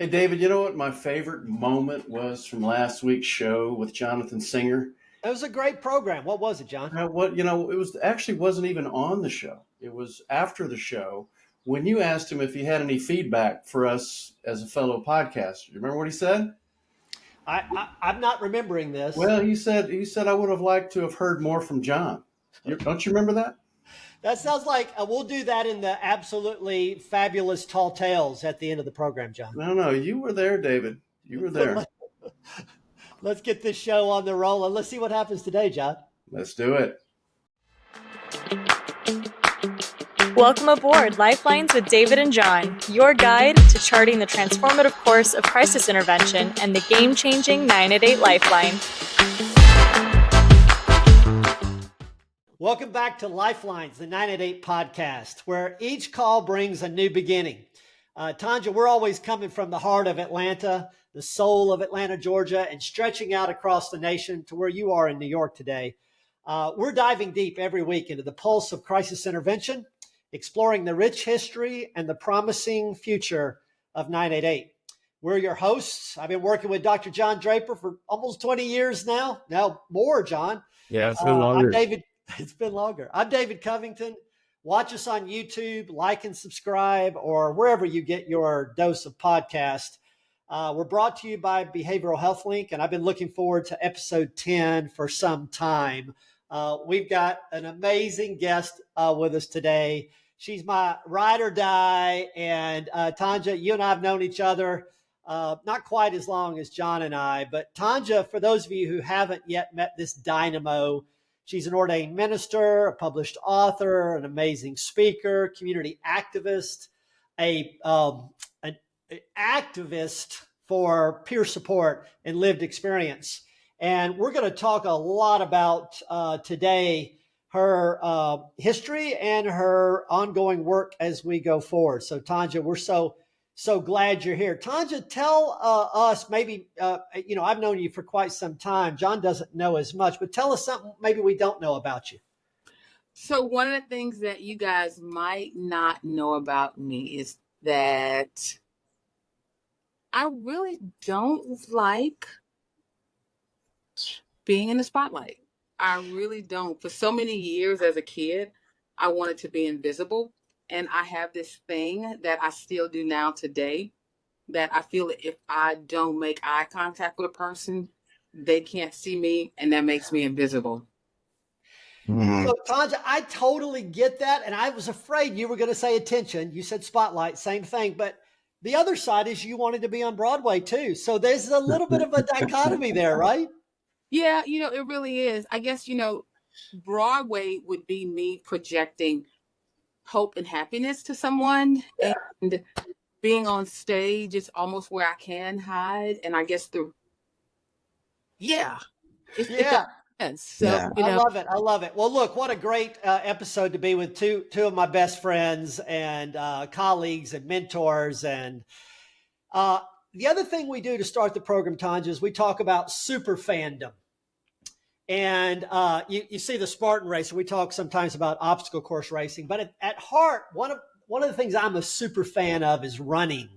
Hey, David, you know what my favorite moment was from last week's show with Jonathan Singer? It was a great program. What was it, John? It was actually wasn't even on the show. It was after the show when you asked him if he had any feedback for us as a fellow podcaster. You remember what he said? I'm not remembering this. Well, he said I would have liked to have heard more from John. Don't you remember that? That sounds like we'll do that in the absolutely fabulous tall tales at the end of the program, John. No, you were there, David. You were there. Let's get this show on the roll and let's see what happens today, John. Let's do it. Welcome aboard Lifelines with David and John, your guide to charting the transformative course of crisis intervention and the game-changing 988 Lifeline. Welcome back to Lifelines, the 988 podcast, where each call brings a new beginning. Tonja, we're always coming from the heart of Atlanta, the soul of Atlanta, Georgia, and stretching out across the nation to where you are in New York today. We're diving deep every week into the pulse of crisis intervention, exploring the rich history and the promising future of 988. We're your hosts. I've been working with Dr. John Draper for almost 20 years now. Now more, John. Yeah, it's been longer. It's been longer. I'm David Covington. Watch us on YouTube, like and subscribe, or wherever you get your dose of podcast. We're brought to you by Behavioral Health Link, and I've been looking forward to episode 10 for some time. We've got an amazing guest with us today. She's my ride or die, and Tonja, you and I have known each other not quite as long as John and I, but Tonja, for those of you who haven't yet met this dynamo, she's an ordained minister, a published author, an amazing speaker, community activist, an activist for peer support and lived experience. And we're going to talk a lot about today her history and her ongoing work as we go forward. So, Tonja, we're so glad you're here. Tonja, tell us maybe, I've known you for quite some time. John doesn't know as much, but tell us something maybe we don't know about you. So one of the things that you guys might not know about me is that I really don't like being in the spotlight. I really don't. For so many years as a kid, I wanted to be invisible. And I have this thing that I still do now today, that I feel that if I don't make eye contact with a person, they can't see me, and that makes me invisible. Mm-hmm. So, Tonja, I totally get that. And I was afraid you were going to say attention. You said spotlight, same thing. But the other side is you wanted to be on Broadway, too. So there's a little bit of a dichotomy there, right? Yeah, it really is. I guess, Broadway would be me projecting hope and happiness to someone, and being on stage is almost where I can hide. And I guess So, I love it. Well, look, what a great episode to be with two of my best friends and colleagues and mentors. And the other thing we do to start the program, Tonja, is we talk about super fandom. And you see the Spartan race. We talk sometimes about obstacle course racing, but at heart, one of the things I'm a super fan of is running.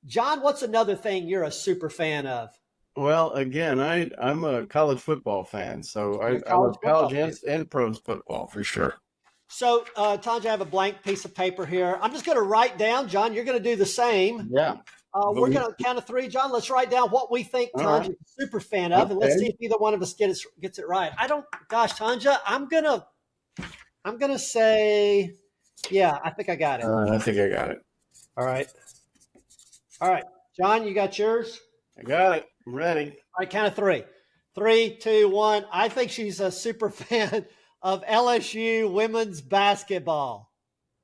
John, what's another thing you're a super fan of? Well, again, I'm a college football fan, so I love college and pro football for sure. So, Tonja, I have a blank piece of paper here. I'm just going to write down, John, you're going to do the same. Yeah. We're going to count to three, John. Let's write down what we think Tonja's a super fan of, and let's see if either one of us gets it right. Tonja, I'm gonna say, yeah, I think I got it. I think I got it. All right, John, you got yours? I got it. I'm ready. All right, count of three. 3, 2, 1. I think she's a super fan of LSU women's basketball.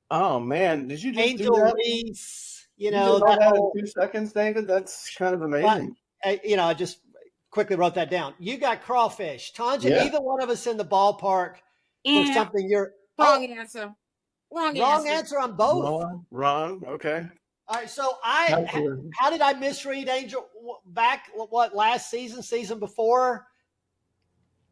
Oh man, did you just Angel do that? Reese? You that in 2 seconds, David? That's kind of amazing. But, I just quickly wrote that down. You got crawfish. Tonja, either one of us in the ballpark for something you're... Wrong answer. Wrong answer on both. Wrong. Okay. All right, so how did I misread Angel back, last season before?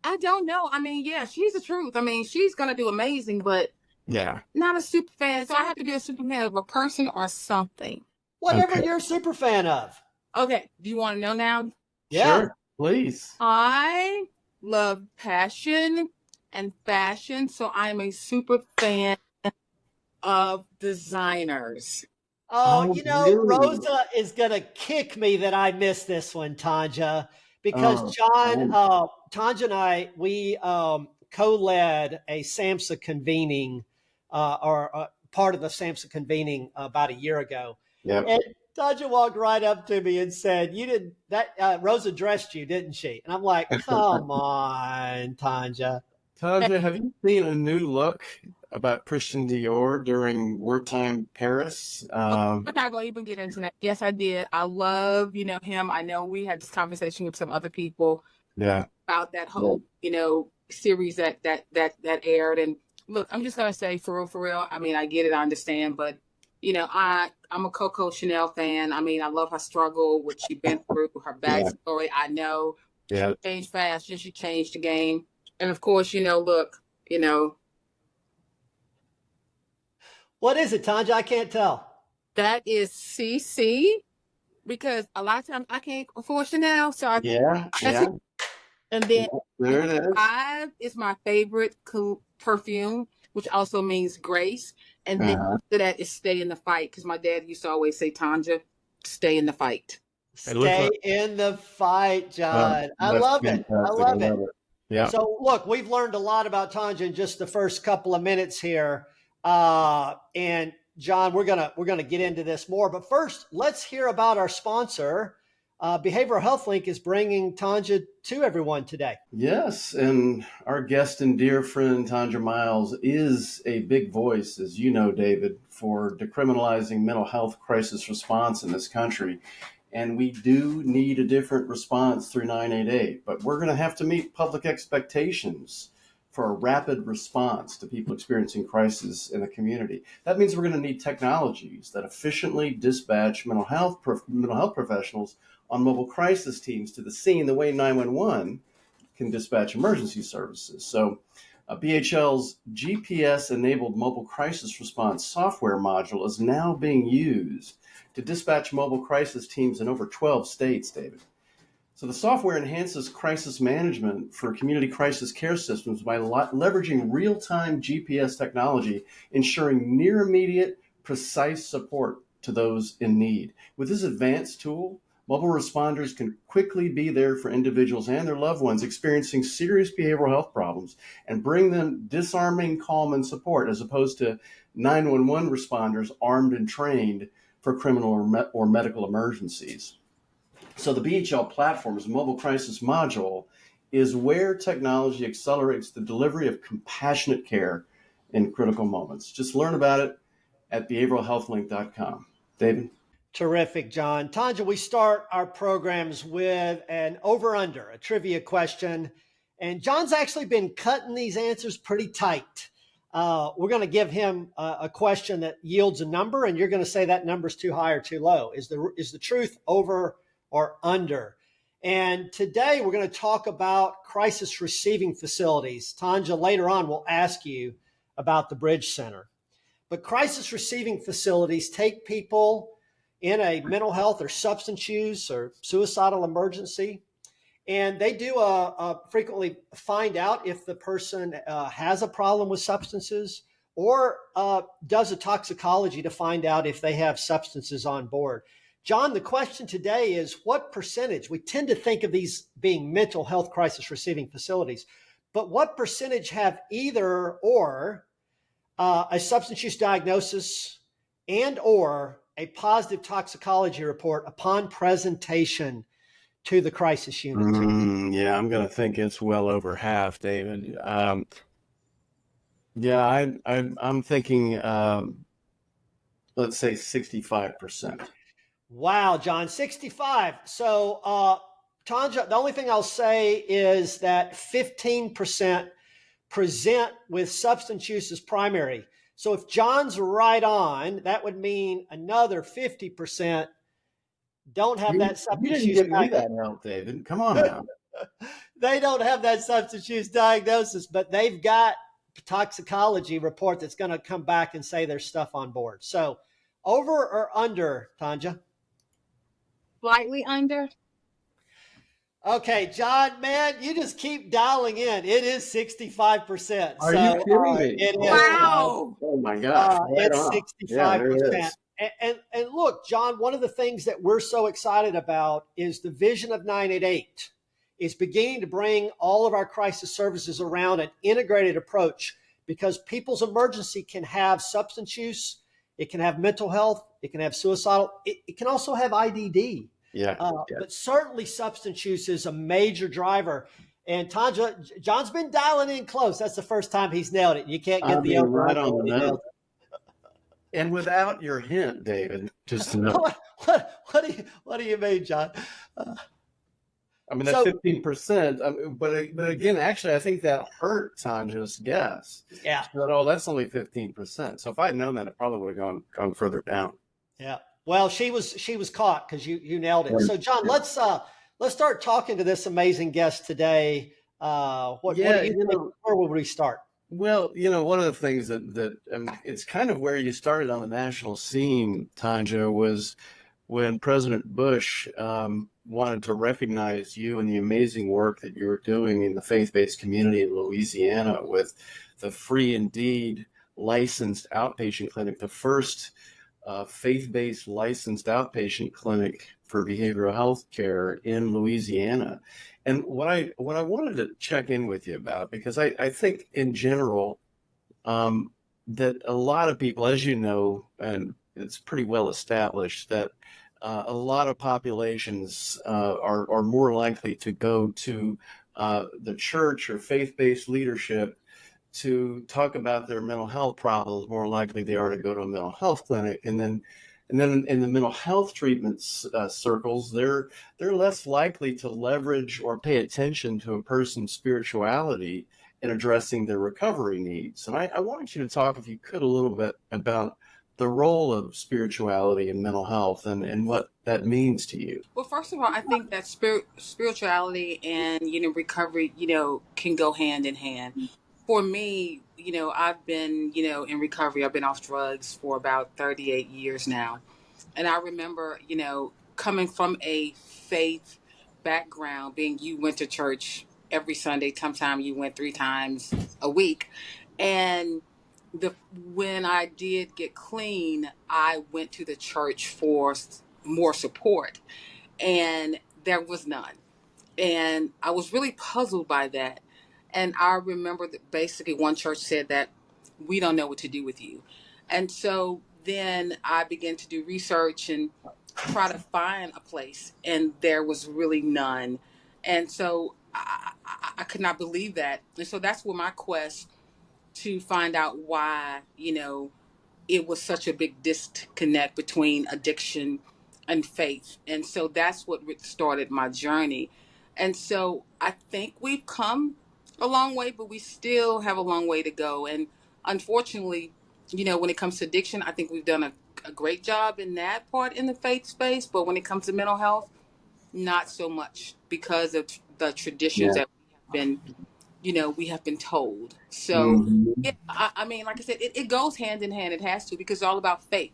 I don't know. I mean, yeah, she's the truth. I mean, she's going to do amazing, but yeah, not a super fan. So I have to be a super fan of a person or something. Whatever Okay. you're a super fan of. Okay. Do you want to know now? Yeah. Sure, please. I love passion and fashion, so I'm a super fan of designers. Oh, Oh, you know, really? Rosa is going to kick me that I missed this one, Tanja, because Oh, John, oh, Tanja and I, we co-led a SAMHSA convening, or part of the SAMHSA convening about a year ago. yep. And Tanja walked right up to me and said, "You didn't, that Rosa dressed you, didn't she?" And I'm like, "Come on, Tanja." Tonja, have you seen a new look about Christian Dior during wartime Paris? I'm not going to even get into that. Yes, I did. I love, him. I know we had this conversation with some other people Yeah. about that whole, series that aired. And look, I'm just going to say for real. I mean, I get it. I understand. But, I'm a Coco Chanel fan. I mean, I love her struggle, what she's been through, her Yeah. backstory. I know Yeah. she changed fast. She changed the game. And of course, look, What is it, Tanja? I can't tell. that is CC, because a lot of times I can't afford Chanel. So Yeah. and then There it is. 5 is my favorite perfume, which also means grace. And then after that is stay in the fight, because my dad used to always say, Tanja, stay in the fight. Stay in the fight, John. I That's love it. I fantastic. love it. Yeah. So, look, we've learned a lot about Tanja in just the first couple of minutes here, and John, we're gonna get into this more. But first, let's hear about our sponsor. Behavioral Health Link is bringing Tanja to everyone today. Yes, and our guest and dear friend Tonja Myles is a big voice, as you know, David, for decriminalizing mental health crisis response in this country. And we do need a different response through 988, but we're going to have to meet public expectations for a rapid response to people experiencing crisis in the community. That means we're going to need technologies that efficiently dispatch mental health professionals on mobile crisis teams to the scene the way 911 can dispatch emergency services. So BHL's GPS-enabled mobile crisis response software module is now being used to dispatch mobile crisis teams in over 12 states, David. So the software enhances crisis management for community crisis care systems by leveraging real-time GPS technology, ensuring near immediate, precise support to those in need. With this advanced tool, mobile responders can quickly be there for individuals and their loved ones experiencing serious behavioral health problems and bring them disarming calm and support, as opposed to 911 responders armed and trained for criminal or medical emergencies. So the BHL platform's mobile crisis module is where technology accelerates the delivery of compassionate care in critical moments. Just learn about it at behavioralhealthlink.com. David? Terrific, John. Tanja, we start our programs with an over-under, a trivia question. And John's actually been cutting these answers pretty tight. We're going to give him a question that yields a number, and you're going to say that number's too high or too low. Is the truth over or under? And today we're going to talk about crisis receiving facilities. Tanja, later on, will ask you about the Bridge Center. But crisis receiving facilities take people in a mental health or substance use or suicidal emergency, and they do frequently find out if the person has a problem with substances, or does a toxicology to find out if they have substances on board. John, the question today is, what percentage? We tend to think of these being mental health crisis receiving facilities, but what percentage have either or a substance use diagnosis and or a positive toxicology report upon presentation to the crisis unit? Yeah, I'm going to think it's well over half, David. I'm thinking, let's say 65%. Wow, John, 65. So, Tanja, the only thing I'll say is that 15% present with substance use as primary. So if John's right on, that would mean another 50% don't have that substance use. You didn't give me that help, David. Come on now. They don't have that substance use diagnosis, but they've got a toxicology report that's going to come back and say there's stuff on board. So Over or under, Tonja? Slightly under. Okay, John, man, you just keep dialing in. It is 65%. Are you kidding me? It is. Wow. Oh my gosh! Right It's on. Yeah, there it 65%. is. And look, John, one of the things that we're so excited about is the vision of 988 is beginning to bring all of our crisis services around an integrated approach, because people's emergency can have substance use, it can have mental health, it can have suicidal, it can also have IDD. Yeah. But certainly substance use is a major driver. And Tonja, John's been dialing in close. That's the first time he's nailed it. You can't get the over right on the he nailed nose. And without your hint, David, just to know. What do you mean, John? I mean, that's 15%. But again, actually, I think that hurt Tanja's guess. Yeah. She said, oh, that's only 15%. So if I had known that, it probably would have gone further down. Yeah. Well, she was caught because you nailed it. So, John, let's start talking to this amazing guest today. What do you think? Where would we start? Well, one of the things that it's kind of where you started on the national scene, Tonja, was when President Bush wanted to recognize you and the amazing work that you were doing in the faith-based community in Louisiana with the Free Indeed licensed outpatient clinic, the first faith-based licensed outpatient clinic for behavioral health care in Louisiana. And what I wanted to check in with you about, because I think in general that a lot of people, as you know, and it's pretty well established, that a lot of populations are more likely to go to the church or faith-based leadership to talk about their mental health problems. More likely they are to go to a mental health clinic, and then in the mental health treatments circles, they're less likely to leverage or pay attention to a person's spirituality in addressing their recovery needs. And I wanted you to talk, if you could, a little bit about the role of spirituality in mental health and what that means to you. Well, first of all, I think that spirituality and recovery can go hand in hand. For me, I've been in recovery. I've been off drugs for about 38 years now, and I remember coming from a faith background, being you went to church every Sunday. Sometimes you went 3 times a week, and when I did get clean, I went to the church for more support, and there was none. And I was really puzzled by that. And I remember that basically one church said that we don't know what to do with you. And so then I began to do research and try to find a place, and there was really none. And so I could not believe that. And so that's where my quest to find out why, it was such a big disconnect between addiction and faith. And so that's what started my journey. And so I think we've come a long way, but we still have a long way to go. And unfortunately, when it comes to addiction, I think we've done a great job in that part in the faith space. But when it comes to mental health, not so much, because of the traditions that we have been told. So, I mean, like I said, it goes hand in hand. It has to, because it's all about faith.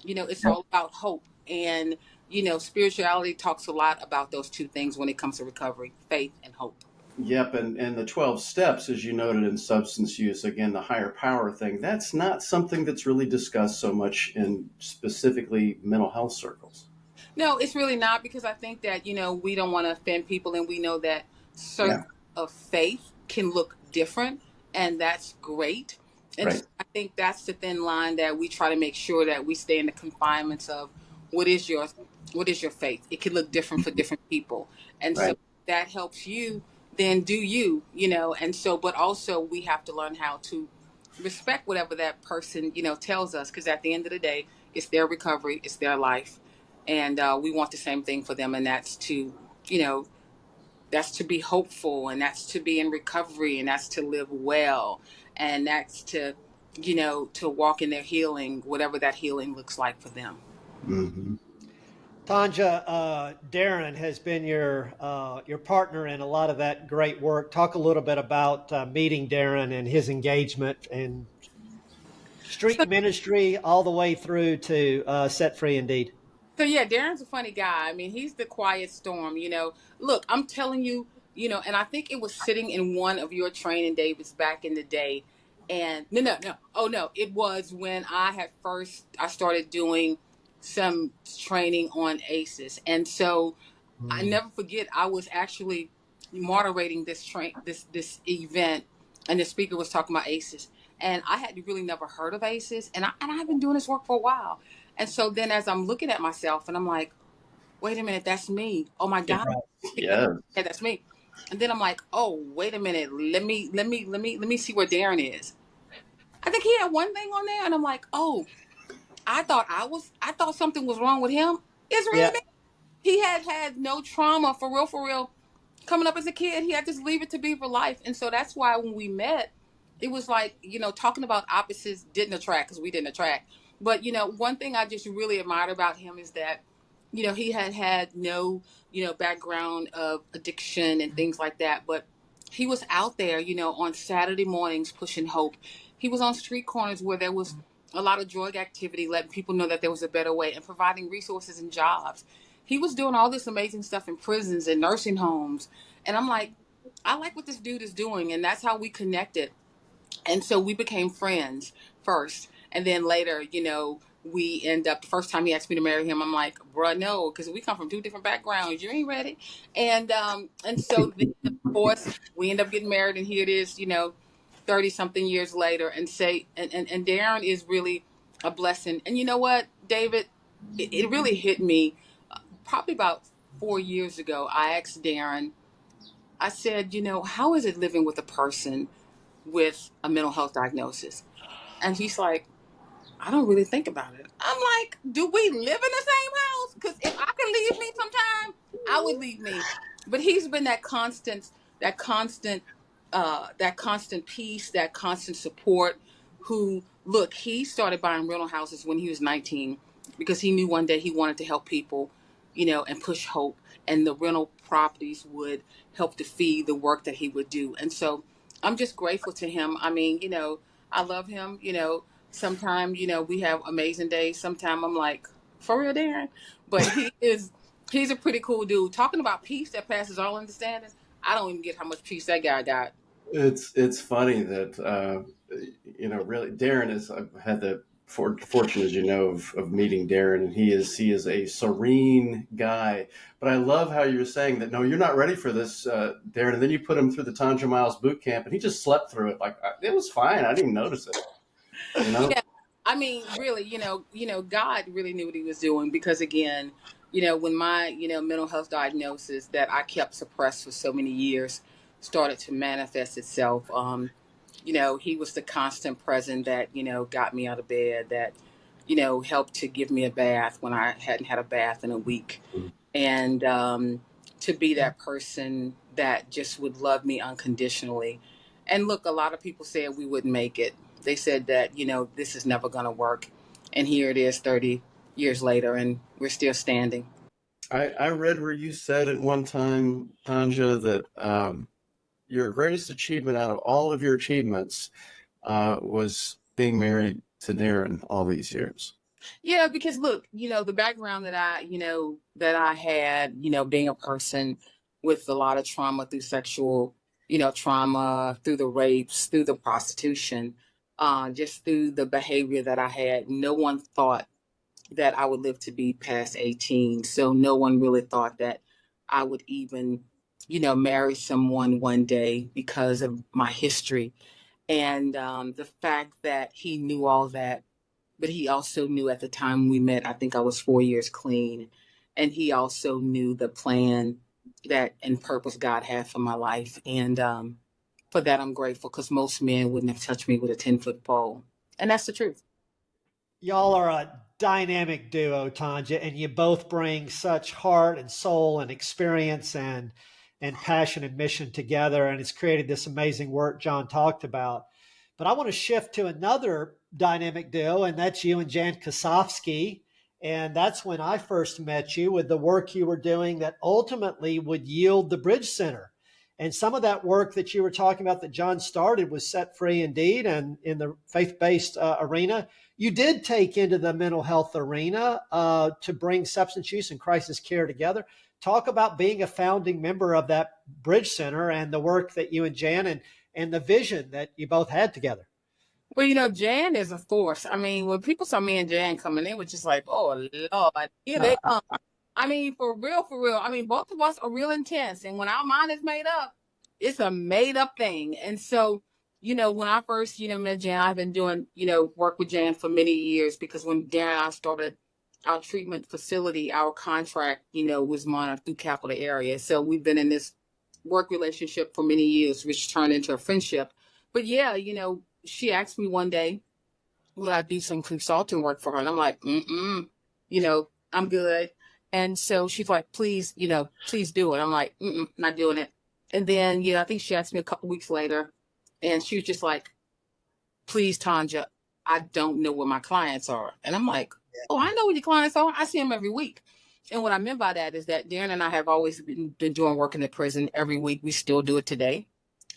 It's all about hope. And, spirituality talks a lot about those two things when it comes to recovery, faith and hope. Yep. And the 12 steps, as you noted in substance use, again, the higher power thing, that's not something that's really discussed so much in specifically mental health circles. No, it's really not, because I think that, we don't want to offend people, and we know that certain of faith can look different, and that's great. And so I think that's the thin line that we try to make sure that we stay in the confinements of what is your faith. It can look different for different people. And so that helps you, then do you, and so, but also we have to learn how to respect whatever that person, tells us, because at the end of the day, it's their recovery, it's their life. And we want the same thing for them, and that's to, that's to be hopeful, and that's to be in recovery, and that's to live well, and that's to, to walk in their healing, whatever that healing looks like for them. Mm-hmm. Tonja, Darren has been your partner in a lot of that great work. Talk a little bit about meeting Darren and his engagement. And Street ministry all the way through to Set Free Indeed. So yeah, Darren's a funny guy. I mean, he's the quiet storm, Look, I'm telling you, and I think it was sitting in one of your training, Davids, back in the day. And no. Oh no, it was when I started doing some training on ACEs. And so I never forget, I was actually moderating this event, and the speaker was talking about ACEs. And I had really never heard of ACEs, and I've been doing this work for a while. And so then as I'm looking at myself and I'm like, wait a minute, that's me. Oh my God. Yeah. Yeah, that's me. And then I'm like, oh, wait a minute. Let me see where Darren is. I think he had one thing on there, and I'm like, oh, I thought something was wrong with him. It's really me. He had no trauma for real. Coming up as a kid, he had to just leave it to be for life. And so that's why when we met, it was like, talking about opposites didn't attract, because we didn't attract. But, one thing I just really admired about him is that, he had no, background of addiction and things like that. But he was out there, on Saturday mornings pushing hope. He was on street corners where there was a lot of drug activity, letting people know that there was a better way, and providing resources and jobs. He was doing all this amazing stuff in prisons and nursing homes. And I'm like, I like what this dude is doing. And that's how we connected. And so we became friends first. And then later, we end up, the first time he asked me to marry him, I'm like, bruh, no, because we come from two different backgrounds. You ain't ready. And so then, of course, we end up getting married. And here it is, 30 something years later. And Darren is really a blessing. And you know what, David, it really hit me. Probably about 4 years ago, I asked Darren, I said, how is it living with a person with a mental health diagnosis? And he's like, I don't really think about it. I'm like, do we live in the same house? Because if I could leave me sometime, I would leave me. But he's been that constant peace, that constant support. Look, he started buying rental houses when he was 19 because he knew one day he wanted to help people, and push hope. And the rental properties would help to feed the work that he would do. And so I'm just grateful to him. I mean, I love him. Sometimes, we have amazing days. Sometimes I'm like, for real, Darren? But he's a pretty cool dude. Talking about peace that passes all understanding, I don't even get how much peace that guy got. It's funny that, really Darren is, I've had the fortune, as you know, of meeting Darren, and he is a serene guy. But I love how you're saying that, no, you're not ready for this, Darren. And then you put him through the Tonja Myles boot camp, and he just slept through it. Like, it was fine. I didn't even notice it. Yeah, I mean, really, God really knew what he was doing, because again, when my, mental health diagnosis that I kept suppressed for so many years started to manifest itself, he was the constant present that, got me out of bed, that, helped to give me a bath when I hadn't had a bath in a week. And to be that person that just would love me unconditionally. And look, a lot of people said we wouldn't make it. They said that, this is never going to work. And here it is 30 years later, and we're still standing. I read where you said at one time, Tonja, that your greatest achievement out of all of your achievements was being married to Darren all these years. Yeah, because look, the background that I had, being a person with a lot of trauma through sexual, trauma, through the rapes, through the prostitution, just through the behavior that I had. No one thought that I would live to be past 18. So no one really thought that I would even, marry someone one day because of my history. And the fact that he knew all that, but he also knew at the time we met, I think I was 4 years clean. And he also knew the plan that and purpose God had for my life. And for that, I'm grateful, because most men wouldn't have touched me with a 10-foot pole. And that's the truth. Y'all are a dynamic duo, Tonja, and you both bring such heart and soul and experience and passion and mission together. And it's created this amazing work John talked about. But I want to shift to another dynamic duo, and that's you and Jan Kosofsky. And that's when I first met you, with the work you were doing that ultimately would yield the Bridge Center. And some of that work that you were talking about that John started was Set Free Indeed, and in the faith-based arena, you did take into the mental health arena to bring substance use and crisis care together. Talk about being a founding member of that Bridge Center and the work that you and Jan and the vision that you both had together. Well, Jan is a force. I mean, when people saw me and Jan coming in, it was just like, oh, Lord, here they come. I mean, for real. I mean, both of us are real intense. And when our mind is made up, it's a made up thing. And so, when I first, met Jan, I've been doing, work with Jan for many years, because when Jan and I started our treatment facility, our contract, was monitored through capital area. So we've been in this work relationship for many years, which turned into a friendship. But yeah, she asked me one day, will I do some consulting work for her? And I'm like, I'm good. And so she's like, please do it. I'm like, not doing it. And then, I think she asked me a couple weeks later, and she was just like, please, Tonja, I don't know where my clients are. And I'm like, oh, I know where your clients are. I see them every week. And what I meant by that is that Darren and I have always been doing work in the prison every week. We still do it today.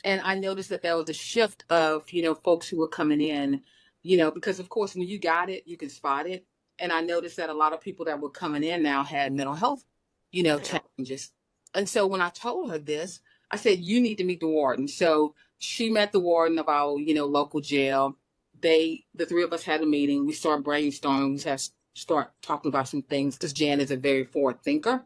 And I noticed that there was a shift of, folks who were coming in, because of course, when you got it, you can spot it. And I noticed that a lot of people that were coming in now had mental health, challenges. And so when I told her this, I said, you need to meet the warden. So she met the warden of our, local jail. The three of us had a meeting. We started brainstorming. We had to start talking about some things, because Jan is a very forward thinker.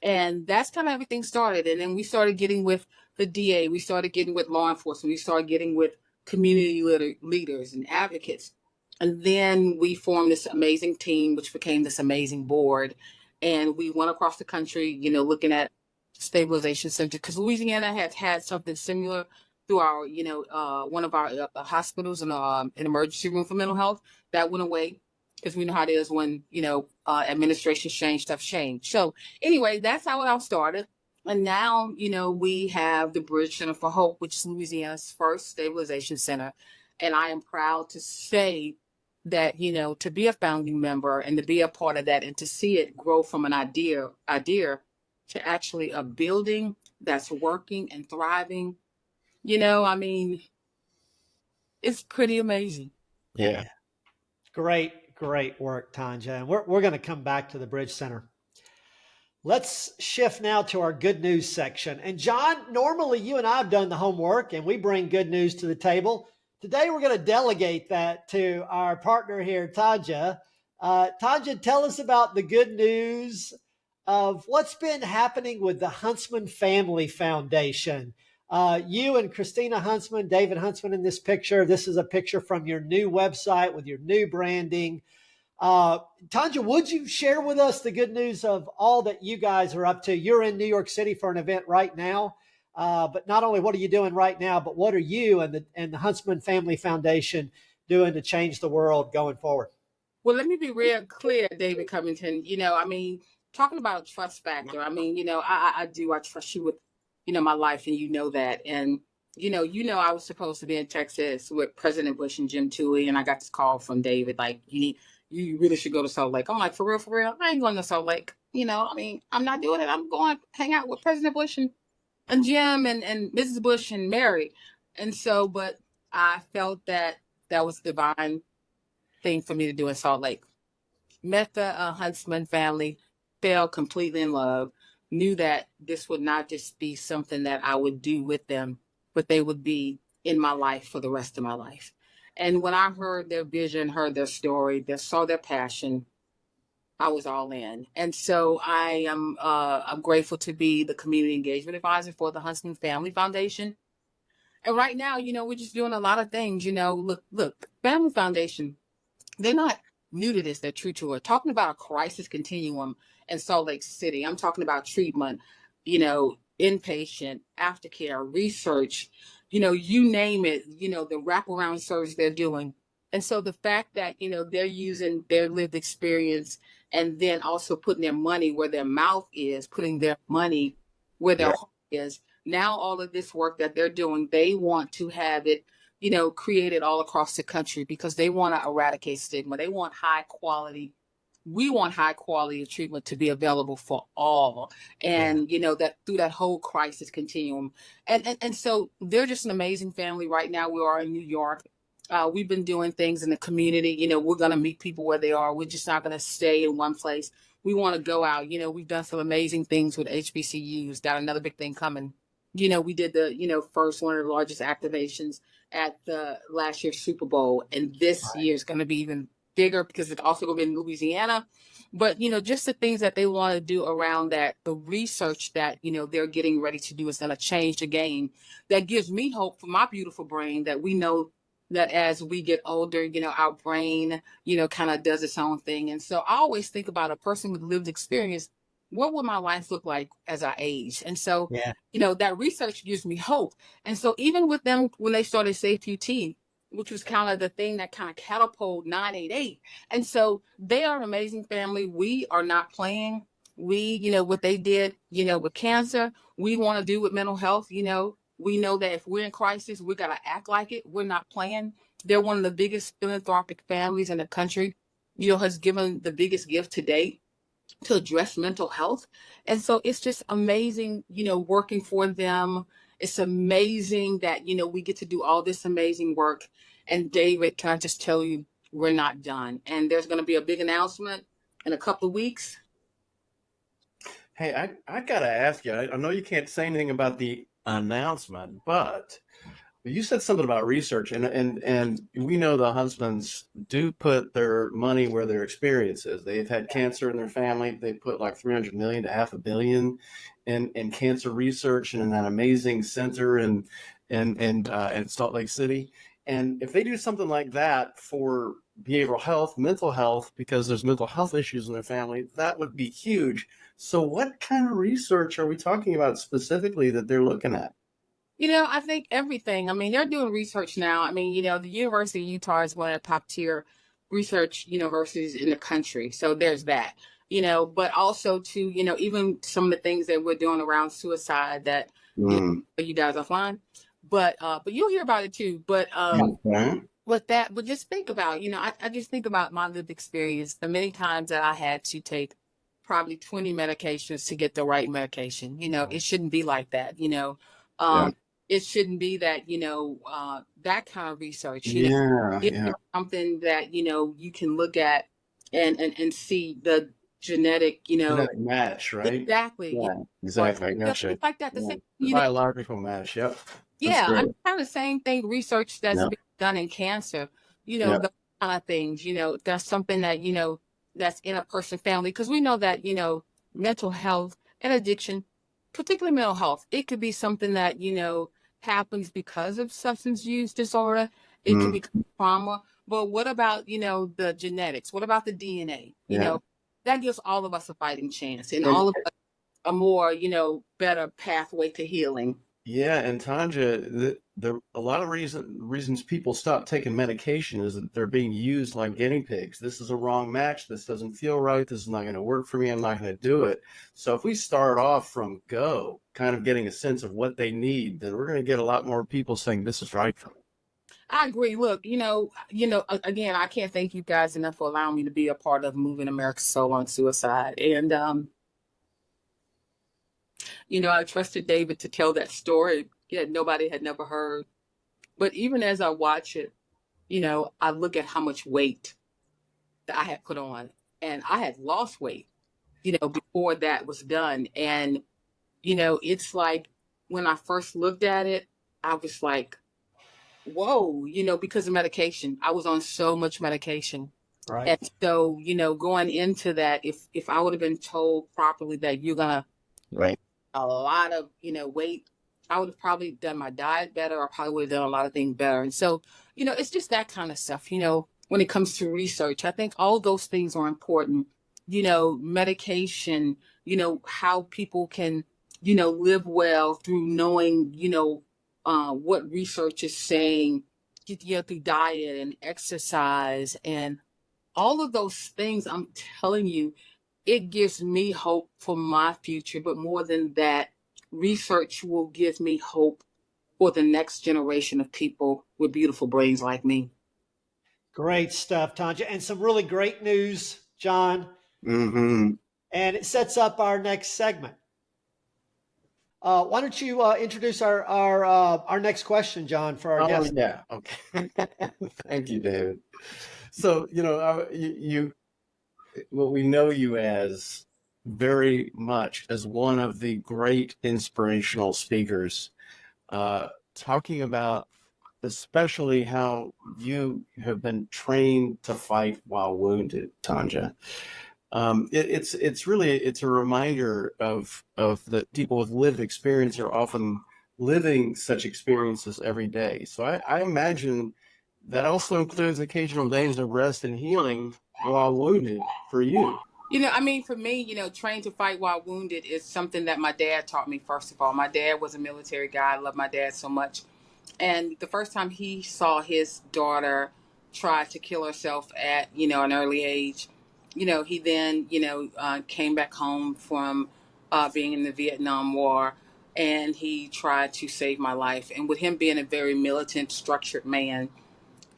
And that's kind of how everything started. And then we started getting with the DA. We started getting with law enforcement. We started getting with community leaders and advocates. And then we formed this amazing team, which became this amazing board. And we went across the country, looking at stabilization center, because Louisiana has had something similar through our, one of our hospitals and an emergency room for mental health. That went away, because we know how it is when, administrations change, stuff change. So anyway, that's how it all started. And now, we have the Bridge Center for Hope, which is Louisiana's first stabilization center. And I am proud to say that, to be a founding member and to be a part of that, and to see it grow from an idea to actually a building that's working and thriving, I mean, it's pretty amazing. Yeah. Great work, Tonja. And we're going to come back to the Bridge Center. Let's shift now to our good news section. And John, normally you and I have done the homework and we bring good news to the table. Today, we're going to delegate that to our partner here, Tonja. Tonja, tell us about the good news of what's been happening with the Huntsman Family Foundation. You and Christina Huntsman, David Huntsman in this picture. This is a picture from your new website with your new branding. Tonja, would you share with us the good news of all that you guys are up to? You're in New York City for an event right now. But not only what are you doing right now, but what are you and the Huntsman Family Foundation doing to change the world going forward? Well, let me be real clear, David Covington. Talking about trust factor. I trust you with, my life, and that. And I was supposed to be in Texas with President Bush and Jim Toohey, and I got this call from David, like, you really should go to Salt Lake. I'm like, for real? I ain't going to Salt Lake. I'm not doing it. I'm going to hang out with President Bush and Jim and Mrs. Bush and Mary. And so, but I felt that was the divine thing for me to do in Salt Lake. Met the Huntsman family, fell completely in love, knew that this would not just be something that I would do with them, but they would be in my life for the rest of my life. And when I heard their vision, heard their story, saw their passion, I was all in. And so I'm grateful to be the community engagement advisor for the Huntsman Family Foundation. And right now, we're just doing a lot of things. Look, Family Foundation, they're not new to this. They're true to it. Talking about a crisis continuum in Salt Lake City. I'm talking about treatment, inpatient, aftercare, research, you name it, the wraparound service they're doing. And so the fact that, they're using their lived experience and then also putting their money where their mouth is, putting their money where their heart is. Now, all of this work that they're doing, they want to have it, created all across the country, because they want to eradicate stigma. They want high quality we want high quality treatment to be available for all. And, that through that whole crisis continuum. And so they're just an amazing family. Right now, we are in New York. We've been doing things in the community. We're going to meet people where they are. We're just not going to stay in one place. We want to go out. We've done some amazing things with HBCUs. Got another big thing coming. We did the, first one of the largest activations at the last year's Super Bowl. And this year is going to be even bigger because it's also going to be in Louisiana. But, just the things that they want to do around that, the research that, they're getting ready to do is going to change the game. That gives me hope for my beautiful brain that we know that as we get older, our brain, kind of does its own thing. And so I always think about a person with lived experience. What would my life look like as I age? And so, that research gives me hope. And so even with them, when they started Safety UT, which was kind of the thing that kind of catapulted 988. And so they are an amazing family. We are not playing. We, what they did, with cancer, we want to do with mental health. We know that if we're in crisis, we got to act like it. We're not playing. They're one of the biggest philanthropic families in the country, has given the biggest gift to date to address mental health. And so it's just amazing, working for them. It's amazing that, we get to do all this amazing work. And David, can I just tell you, we're not done. And there's going to be a big announcement in a couple of weeks. Hey, I got to ask you, I know you can't say anything about the announcement, but you said something about research, and we know the Huntsmans do put their money where their experience is. They've had cancer in their family. They put like $300 million to $500 million in cancer research and in that amazing center in Salt Lake City. And if they do something like that for behavioral health, mental health, because there's mental health issues in their family, that would be huge. So what kind of research are we talking about specifically that they're looking at? I think everything. I mean, they're doing research now. I mean, the University of Utah is one of the top tier research universities in the country. So there's that, but also to, even some of the things that we're doing around suicide that you guys offline, but you'll hear about it too. But but just think about, I just think about my lived experience, the many times that I had to take probably 20 medications to get the right medication. It shouldn't be like that, It shouldn't be that, that kind of research. It's something that, you can look at and see the genetic, genetic match, right? Exactly. Yeah, exactly. It's like that. Biological match. Yep. Yeah, I'm kind of the same thing. Research that's been done in cancer, the kind of things, that's something that, that's in a person's family. Because we know that, mental health and addiction, particularly mental health, it could be something that, happens because of substance use disorder. It could be trauma. But what about, the genetics? What about the DNA? That gives all of us a fighting chance and all of us a more, better pathway to healing. Yeah, and Tonja, a lot of reasons people stop taking medication is that they're being used like guinea pigs. This is a wrong match. This doesn't feel right. This is not going to work for me. I'm not going to do it. So if we start off from go, kind of getting a sense of what they need, then we're going to get a lot more people saying this is right for me. I agree. Look, again, I can't thank you guys enough for allowing me to be a part of moving America's Soul on Suicide. And, I trusted David to tell that story that nobody had never heard. But even as I watch it, I look at how much weight that I had put on, and I had lost weight, before that was done. And, it's like when I first looked at it, I was like, whoa, because of medication. I was on so much medication. Right. And so, going into that, if I would have been told properly that you're going to a lot of, weight, I would have probably done my diet better. I probably would have done a lot of things better. And so, it's just that kind of stuff, when it comes to research. I think all those things are important, medication, how people can, live well through knowing, what research is saying, through diet and exercise and all of those things. I'm telling you, it gives me hope for my future. But more than that, research will give me hope for the next generation of people with beautiful brains like me. Great stuff, Tonja. And some really great news, John. Mm-hmm. And it sets up our next segment. Why don't you introduce our next question, John, for our Oh, guest? yeah. Okay. Thank you, David. So, what we know you as very much as one of the great inspirational speakers, talking about especially how you have been trained to fight while wounded, Tonja. It's a reminder of that people with lived experience are often living such experiences every day. So I imagine that also includes occasional days of rest and healing while wounded for you. I mean, for me, trained to fight while wounded is something that my dad taught me, first of all. My dad was a military guy. I love my dad so much. And the first time he saw his daughter try to kill herself at, an early age, he then, came back home from being in the Vietnam War, and he tried to save my life. And with him being a very militant, structured man,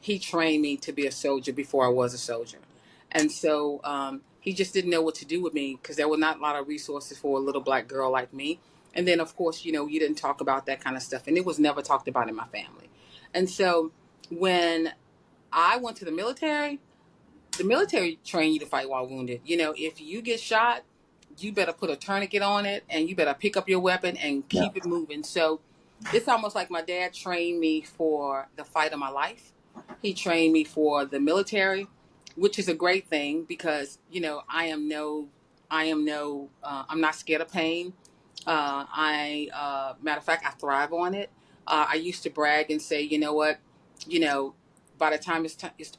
he trained me to be a soldier before I was a soldier. And so he just didn't know what to do with me because there were not a lot of resources for a little black girl like me. And then, of course, you didn't talk about that kind of stuff. And it was never talked about in my family. And so when I went to the military trained you to fight while wounded. If you get shot, you better put a tourniquet on it and you better pick up your weapon and Yeah. keep it moving. So it's almost like my dad trained me for the fight of my life. He trained me for the military, which is a great thing because, I'm not scared of pain. Matter of fact, I thrive on it. I used to brag and say, you know what, you know, by the time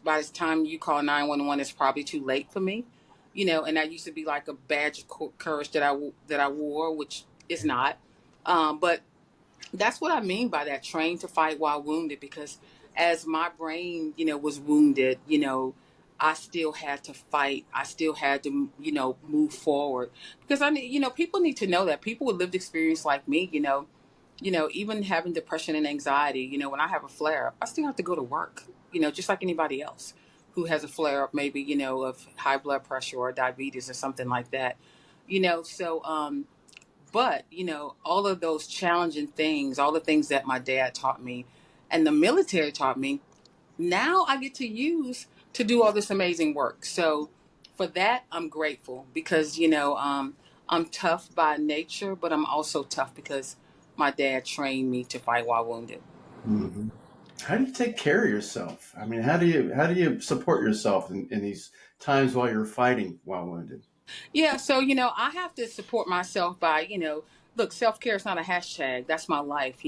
by the time you call 911, it's probably too late for me, and that used to be like a badge of courage that I wore, which is not. But that's what I mean by that, trained to fight while wounded, because as my brain, was wounded, I still had to fight. I still had to, move forward because people need to know that people with lived experience like me, even having depression and anxiety, when I have a flare up, I still have to go to work, just like anybody else who has a flare up, maybe, of high blood pressure or diabetes or something like that, but, all of those challenging things, all the things that my dad taught me and the military taught me, now I get to use to do all this amazing work. So for that, I'm grateful because, I'm tough by nature, but I'm also tough because my dad trained me to fight while wounded. Mm-hmm. How do you take care of yourself? I mean, how do you support yourself in these times while you're fighting while wounded? Yeah, so I have to support myself by, look, self-care is not a hashtag. That's my life,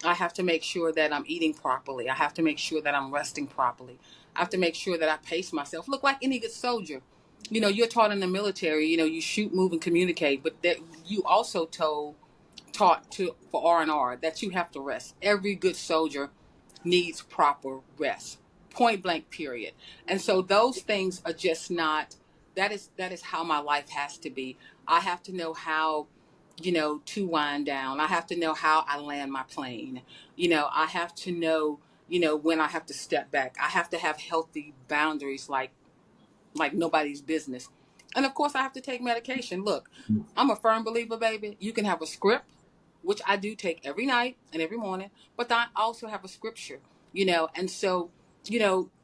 I have to make sure that I'm eating properly. I have to make sure that I'm resting properly. I have to make sure that I pace myself. Look, like any good soldier. You're taught in the military, you shoot, move, and communicate, but that you also taught to for R&R that you have to rest. Every good soldier needs proper rest, point blank, period. And so those things are just not. That is how my life has to be. I have to know how, to wind down. I have to know how I land my plane. I have to know, when I have to step back. I have to have healthy boundaries, like nobody's business. And of course, I have to take medication. Look, I'm a firm believer, baby. You can have a script, which I do take every night and every morning, but I also have a scripture, and so,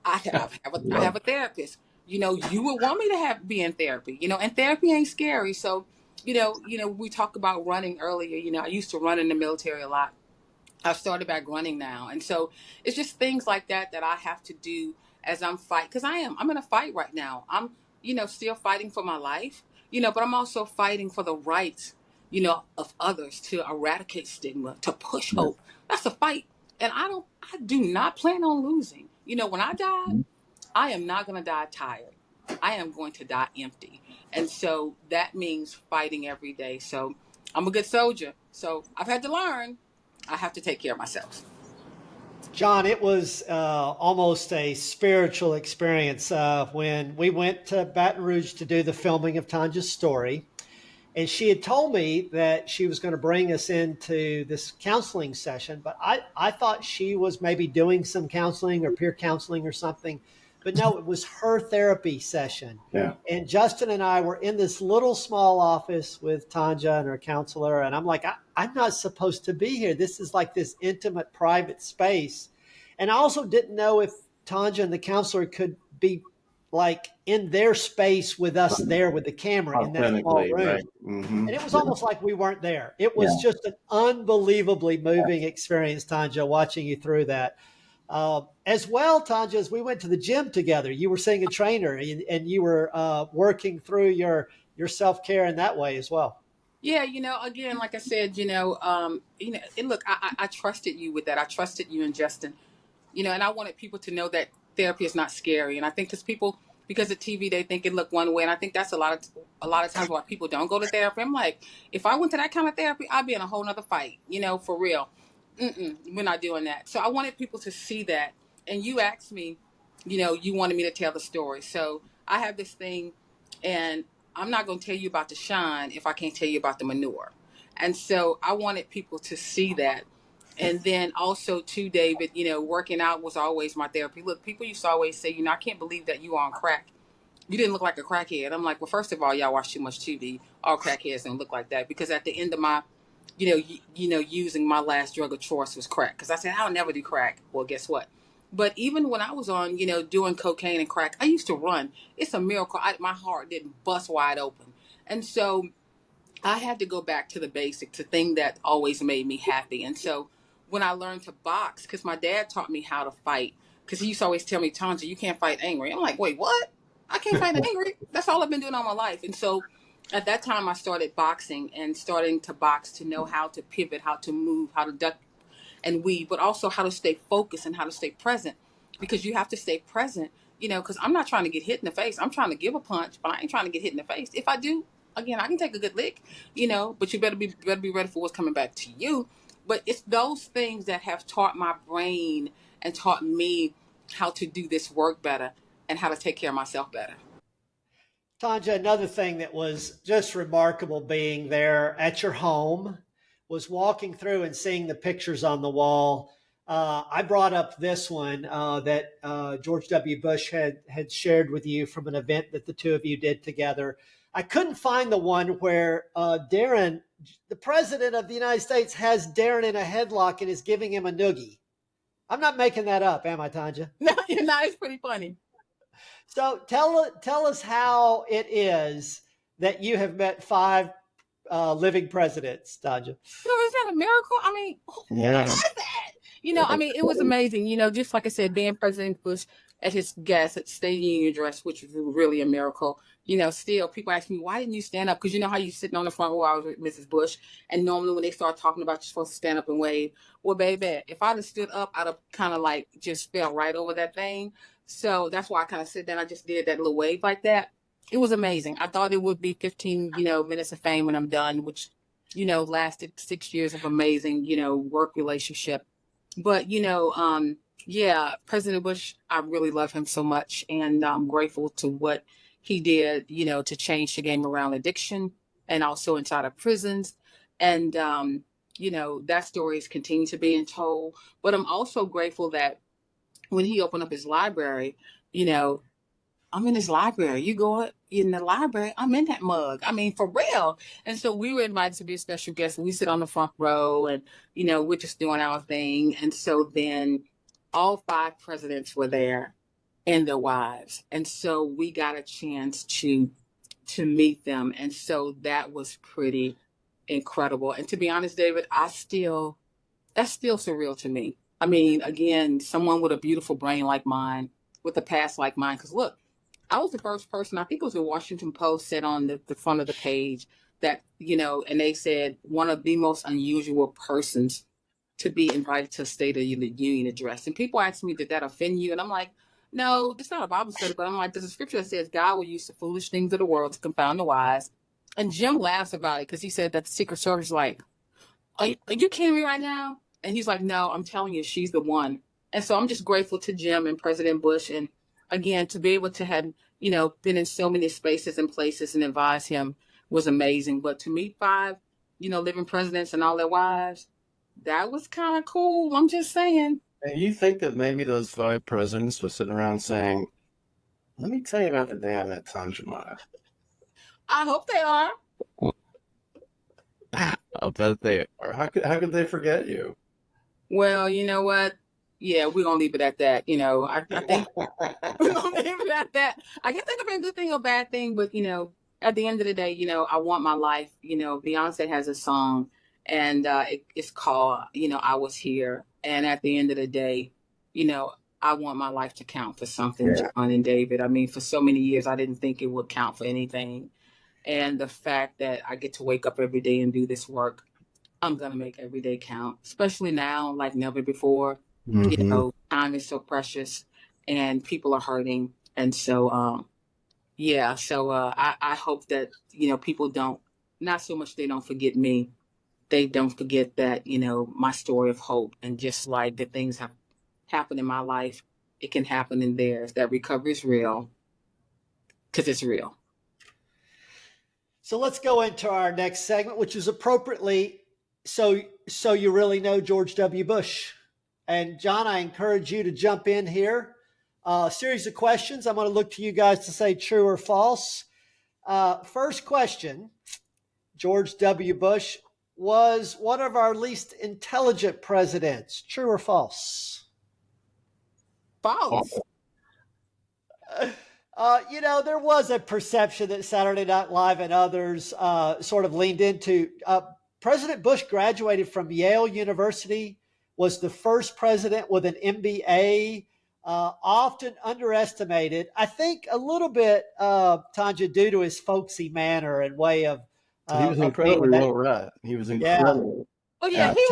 I have a therapist. You would want me to be in therapy, and therapy ain't scary. So, we talked about running earlier. I used to run in the military a lot. I've started back running now. And so it's just things like that that I have to do as I'm fight. Because I'm in a fight right now. I'm, still fighting for my life, but I'm also fighting for the rights, of others, to eradicate stigma, to push Yeah. hope. That's a fight. And I do not plan on losing. When I die, I am not going to die tired. I am going to die empty. And so that means fighting every day. So I'm a good soldier. So I've had to learn I have to take care of myself. John, it was almost a spiritual experience when we went to Baton Rouge to do the filming of Tanja's story. And she had told me that she was going to bring us into this counseling session, but I thought she was maybe doing some counseling or peer counseling or something. But no, it was her therapy session. Yeah. And Justin and I were in this little small office with Tonja and her counselor. And I'm like, I'm not supposed to be here. This is like this intimate, private space. And I also didn't know if Tonja and the counselor could be like in their space with us there with the camera in that small room. Right. Mm-hmm. And it was almost like we weren't there. It was just an unbelievably moving experience, Tonja, watching you through that. As well, Tonja, as we went to the gym together, you were seeing a trainer and you were working through your self-care in that way as well. Yeah, again, like I said, and look, I trusted you with that. I trusted you and Justin, and I wanted people to know that therapy is not scary. And I think because of TV, they think it look one way. And I think that's a lot of times why people don't go to therapy. I'm like, if I went to that kind of therapy, I'd be in a whole nother fight, for real. We're not doing that. So I wanted people to see that. And you asked me, you wanted me to tell the story. So I have this thing, and I'm not going to tell you about the shine if I can't tell you about the manure. And so I wanted people to see that. And then also too, David, working out was always my therapy. Look, people used to always say, I can't believe that you were on crack. You didn't look like a crackhead. I'm like, well, first of all, y'all watch too much TV. All crackheads don't look like that. Because at the end of my, using my last drug of choice was crack. Because I said, I'll never do crack. Well, guess what? But even when I was on, doing cocaine and crack, I used to run. It's a miracle. My heart didn't bust wide open. And so I had to go back to the basic, to thing that always made me happy. And so when I learned to box, because my dad taught me how to fight, because he used to always tell me, Tonja, you can't fight angry. I'm like, wait, what? I can't fight angry? That's all I've been doing all my life. And so at that time, I started boxing and starting to box to know how to pivot, how to move, how to duck and weave, but also how to stay focused and how to stay present, because you have to stay present, because I'm not trying to get hit in the face. I'm trying to give a punch, but I ain't trying to get hit in the face. If I do, again, I can take a good lick, but you better be ready for what's coming back to you. But it's those things that have taught my brain and taught me how to do this work better and how to take care of myself better. Tonja, another thing that was just remarkable being there at your home was walking through and seeing the pictures on the wall. I brought up this one that George W. Bush had shared with you from an event that the two of you did together. I couldn't find the one where Darren, the president of the United States, has Darren in a headlock and is giving him a noogie. I'm not making that up, am I, Tonja? No, it's pretty funny. So tell us how it is that you have met 5 living presidents, Tonja. Is that a miracle? I mean, yeah. It was amazing. Just like I said, being President Bush at his State Union address, which was really a miracle. Still people ask me, why didn't you stand up? Because how you sitting on the front row, I was with Mrs. Bush. And normally when they start talking about you're supposed to stand up and wave, well, baby, if I'd have stood up, I'd have kind of like just fell right over that thing. So that's why I kind of sit down. I just did that little wave like that. It was amazing. I thought it would be 15, minutes of fame when I'm done, which, lasted 6 years of amazing, work relationship. But, President Bush, I really love him so much. And I'm grateful to what he did, to change the game around addiction and also inside of prisons. And, that story is continuing to be told. But I'm also grateful that when he opened up his library, I'm in his library. You go in the library, I'm in that mug. I mean, for real. And so we were invited to be a special guest. And we sit on the front row and, we're just doing our thing. And so then all 5 presidents were there and their wives. And so we got a chance to meet them. And so that was pretty incredible. And to be honest, David, that's still surreal to me. I mean, again, someone with a beautiful brain like mine, with a past like mine. Because look, I was the first person, I think it was the Washington Post, said on the front of the page that, and they said one of the most unusual persons to be invited to a State of the Union address. And people ask me, did that offend you? And I'm like, no, it's not a Bible study, but I'm like, there's a scripture that says God will use the foolish things of the world to confound the wise. And Jim laughs about it because he said that the Secret Service is like, are you kidding me right now? And he's like, no, I'm telling you, she's the one. And so I'm just grateful to Jim and President Bush. And again, to be able to have, been in so many spaces and places and advise him was amazing. But to meet 5, living presidents and all their wives, that was kind of cool. I'm just saying. And you think that maybe those 5 presidents were sitting around saying, Let me tell you about the day I met Tonja Myles. I hope they are. I'll bet they are. How could they forget you? Well, you know what? Yeah, we're gonna leave it at that. I think we're gonna leave it at that. I guess that could be a good thing or a bad thing, but at the end of the day, I want my life. Beyonce has a song, and it's called, I Was Here. And at the end of the day, I want my life to count for something, Yeah. John and David. I mean, for so many years, I didn't think it would count for anything. And the fact that I get to wake up every day and do this work, I'm going to make every day count, especially now, like never before. Mhm. Time is so precious and people are hurting. And so, I hope that, people don't, not so much they don't forget me. They don't forget that, my story of hope, and just like the things have happened in my life, it can happen in theirs. That recovery is real, because it's real. So let's go into our next segment, which is appropriately so you really know George W. Bush. And John, I encourage you to jump in here. A series of questions. I'm going to look to you guys to say true or false. First question: George W. Bush was one of our least intelligent presidents. True or false? False. There was a perception that Saturday Night Live and others sort of leaned into. President Bush graduated from Yale University, was the first president with an MBA, often underestimated. I think a little bit, Tonja, due to his folksy manner and way of He was incredibly well read. He was incredible. Oh yeah, he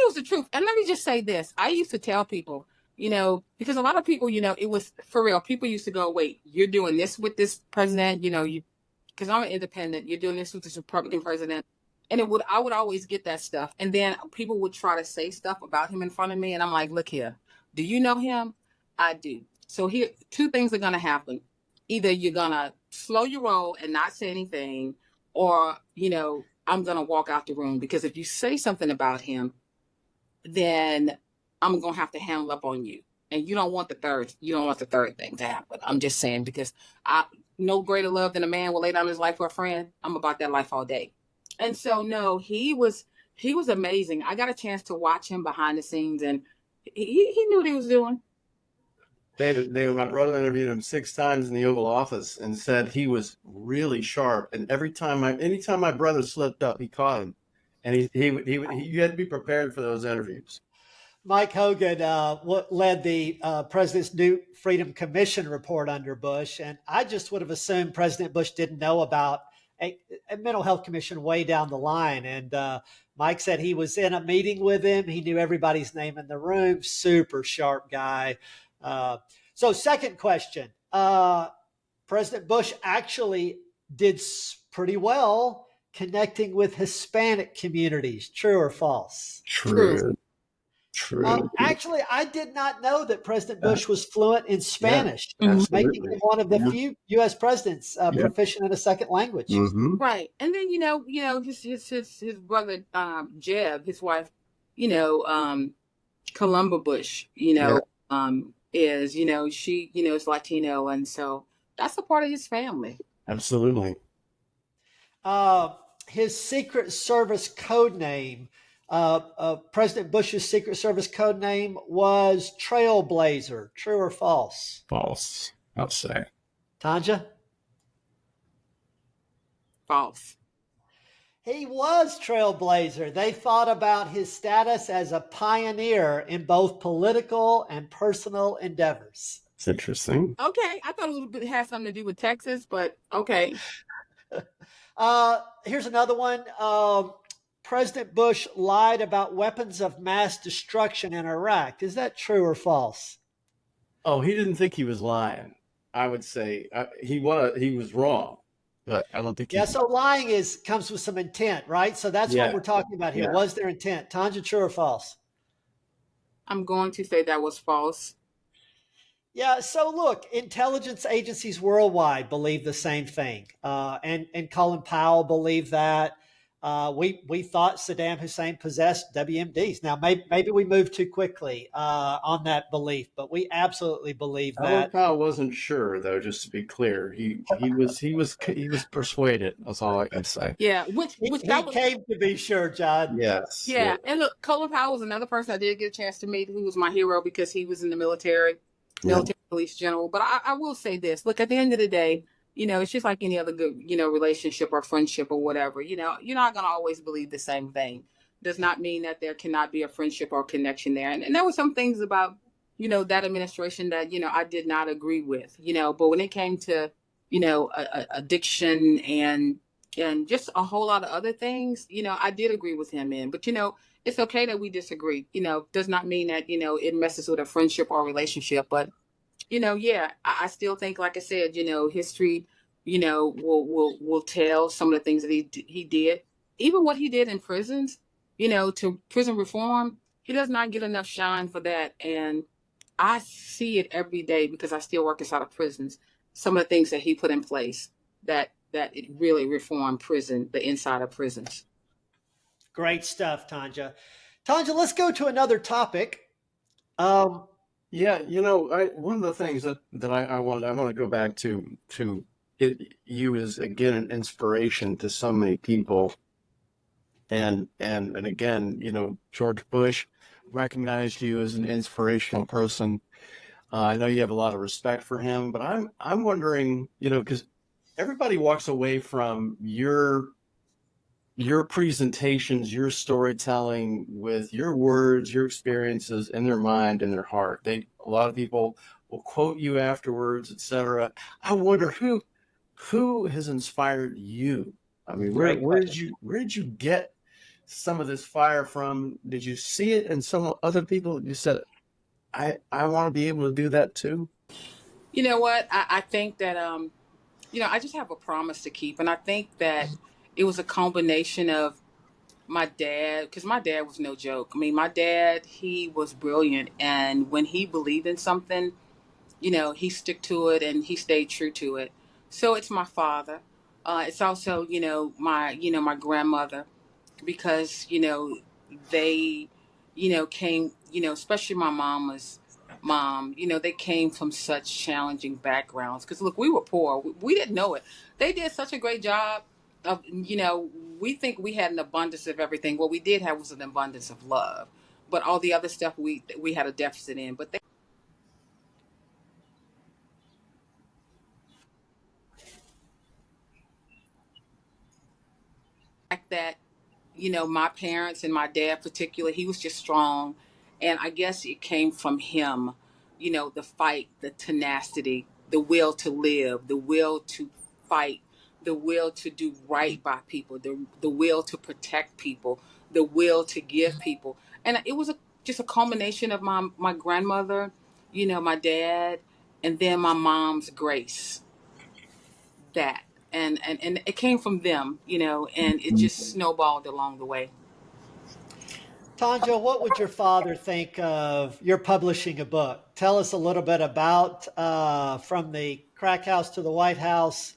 was the truth. And let me just say this. I used to tell people, because a lot of people, it was for real. People used to go, wait, you're doing this with this president, because I'm an independent, you're doing this with this Republican president. And I would always get that stuff. And then people would try to say stuff about him in front of me. And I'm like, look here, do you know him? I do. So here, two things are going to happen. Either you're going to slow your roll and not say anything, or, I'm going to walk out the room, because if you say something about him, then I'm going to have to handle up on you. And you don't want the third thing to happen. I'm just saying, because no greater love than a man will lay down his life for a friend. I'm about that life all day. And so, no, he was amazing. I got a chance to watch him behind the scenes, and he knew what he was doing. My brother interviewed him 6 times in the Oval Office and said he was really sharp. And anytime my brother slipped up, he caught him. And you had to be prepared for those interviews. Mike Hogan led the President's New Freedom Commission report under Bush, and I just would have assumed President Bush didn't know about a mental health commission way down the line. And Mike said he was in a meeting with him. He knew everybody's name in the room. Super sharp guy. So second question, President Bush actually did pretty well connecting with Hispanic communities. True or false? True. Actually, I did not know that President Bush was fluent in Spanish, making him one of the few U.S. presidents proficient in a second language. Mm-hmm. Right, and then his brother Jeb, his wife, Columba Bush, is she is Latino, and so that's a part of his family. Absolutely. His Secret Service code name. President Bush's Secret Service code name was Trailblazer. True or false? False, I'll say. Tonja? False. He was Trailblazer. They thought about his status as a pioneer in both political and personal endeavors. It's interesting. Okay, I thought it had something to do with Texas, but okay. Here's another one. President Bush lied about weapons of mass destruction in Iraq. Is that true or false? Oh, he didn't think he was lying. I would say he was wrong, but I don't think. So lying comes with some intent, right? So that's what we're talking about here. Yeah. Was there intent? Tonja, true or false? I'm going to say that was false. Yeah. So look, intelligence agencies worldwide believe the same thing, and Colin Powell believed that. We thought Saddam Hussein possessed WMDs. Now, maybe we moved too quickly on that belief, but we absolutely believe that. Powell wasn't sure, though. Just to be clear, he was persuaded. That's all I can say. Yeah, He that was, came to be sure, John. Yes. yeah. And look, Colin Powell was another person I did get a chance to meet who was my hero because he was in the military police general. But I will say this: look, at the end of the day, it's just like any other good, relationship or friendship or whatever. You're not going to always believe the same thing. Does not mean that there cannot be a friendship or connection there. And there were some things about, that administration that, I did not agree with, but when it came to, addiction and just a whole lot of other things, I did agree with him in. But, it's okay that we disagree. Does not mean that, it messes with a friendship or relationship. But yeah, I still think, like I said, history, will tell some of the things that he did, even what he did in prisons, to prison reform. He does not get enough shine for that, and I see it every day because I still work inside of prisons. Some of the things that he put in place that it really reformed the inside of prisons. Great stuff, Tonja. Tonja, let's go to another topic. Yeah, one of the things that I want to go back to you is again an inspiration to so many people, and again, George Bush recognized you as an inspirational person. I know you have a lot of respect for him, but I'm wondering, because everybody walks away from your presentations, your storytelling with your words, your experiences in their mind and their heart. A lot of people will quote you afterwards, etc. I wonder who has inspired you. I mean, where did you get some of this fire from? Did you see it in some other people? You said, I want to be able to do that too. You know what? I think that I just have a promise to keep, and I think that it was a combination of my dad, because my dad was no joke. I mean, my dad, he was brilliant, and when he believed in something, he stuck to it and he stayed true to it. So it's my father. It's also, my grandmother, because, they, came, especially my mama's mom, they came from such challenging backgrounds. Because look, we were poor. We didn't know it. They did such a great job of, we think we had an abundance of everything. What we did have was an abundance of love. But all the other stuff we had a deficit in. But they fact that my parents and my dad particularly, he was just strong, and I guess it came from him, the fight, the tenacity, the will to live, the will to fight, the will to do right by people, the will to protect people, the will to give people. And it was just a culmination of my grandmother, my dad, and then my mom's grace. That and it came from them, and it just snowballed along the way. Tonja, what would your father think of your publishing a book? Tell us a little bit about from the crack house to the White House,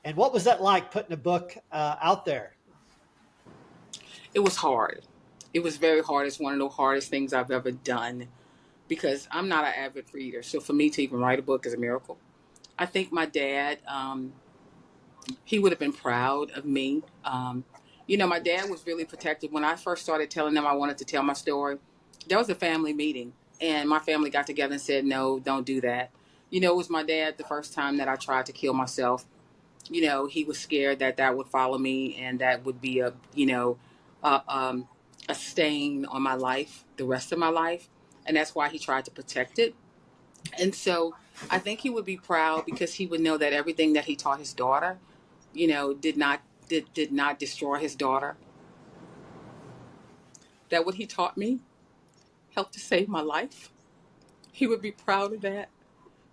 and what was that like putting a book out there? It was hard. It was very hard. It's one of the hardest things I've ever done because I'm not an avid reader. So for me to even write a book is a miracle. I think my dad, he would have been proud of me. My dad was really protective. When I first started telling them I wanted to tell my story, there was a family meeting, and my family got together and said, no, don't do that. It was my dad the first time that I tried to kill myself. He was scared that would follow me and that would be a stain on my life, the rest of my life. And that's why he tried to protect it. And so I think he would be proud because he would know that everything that he taught his daughter, did not destroy his daughter. That what he taught me helped to save my life. He would be proud of that.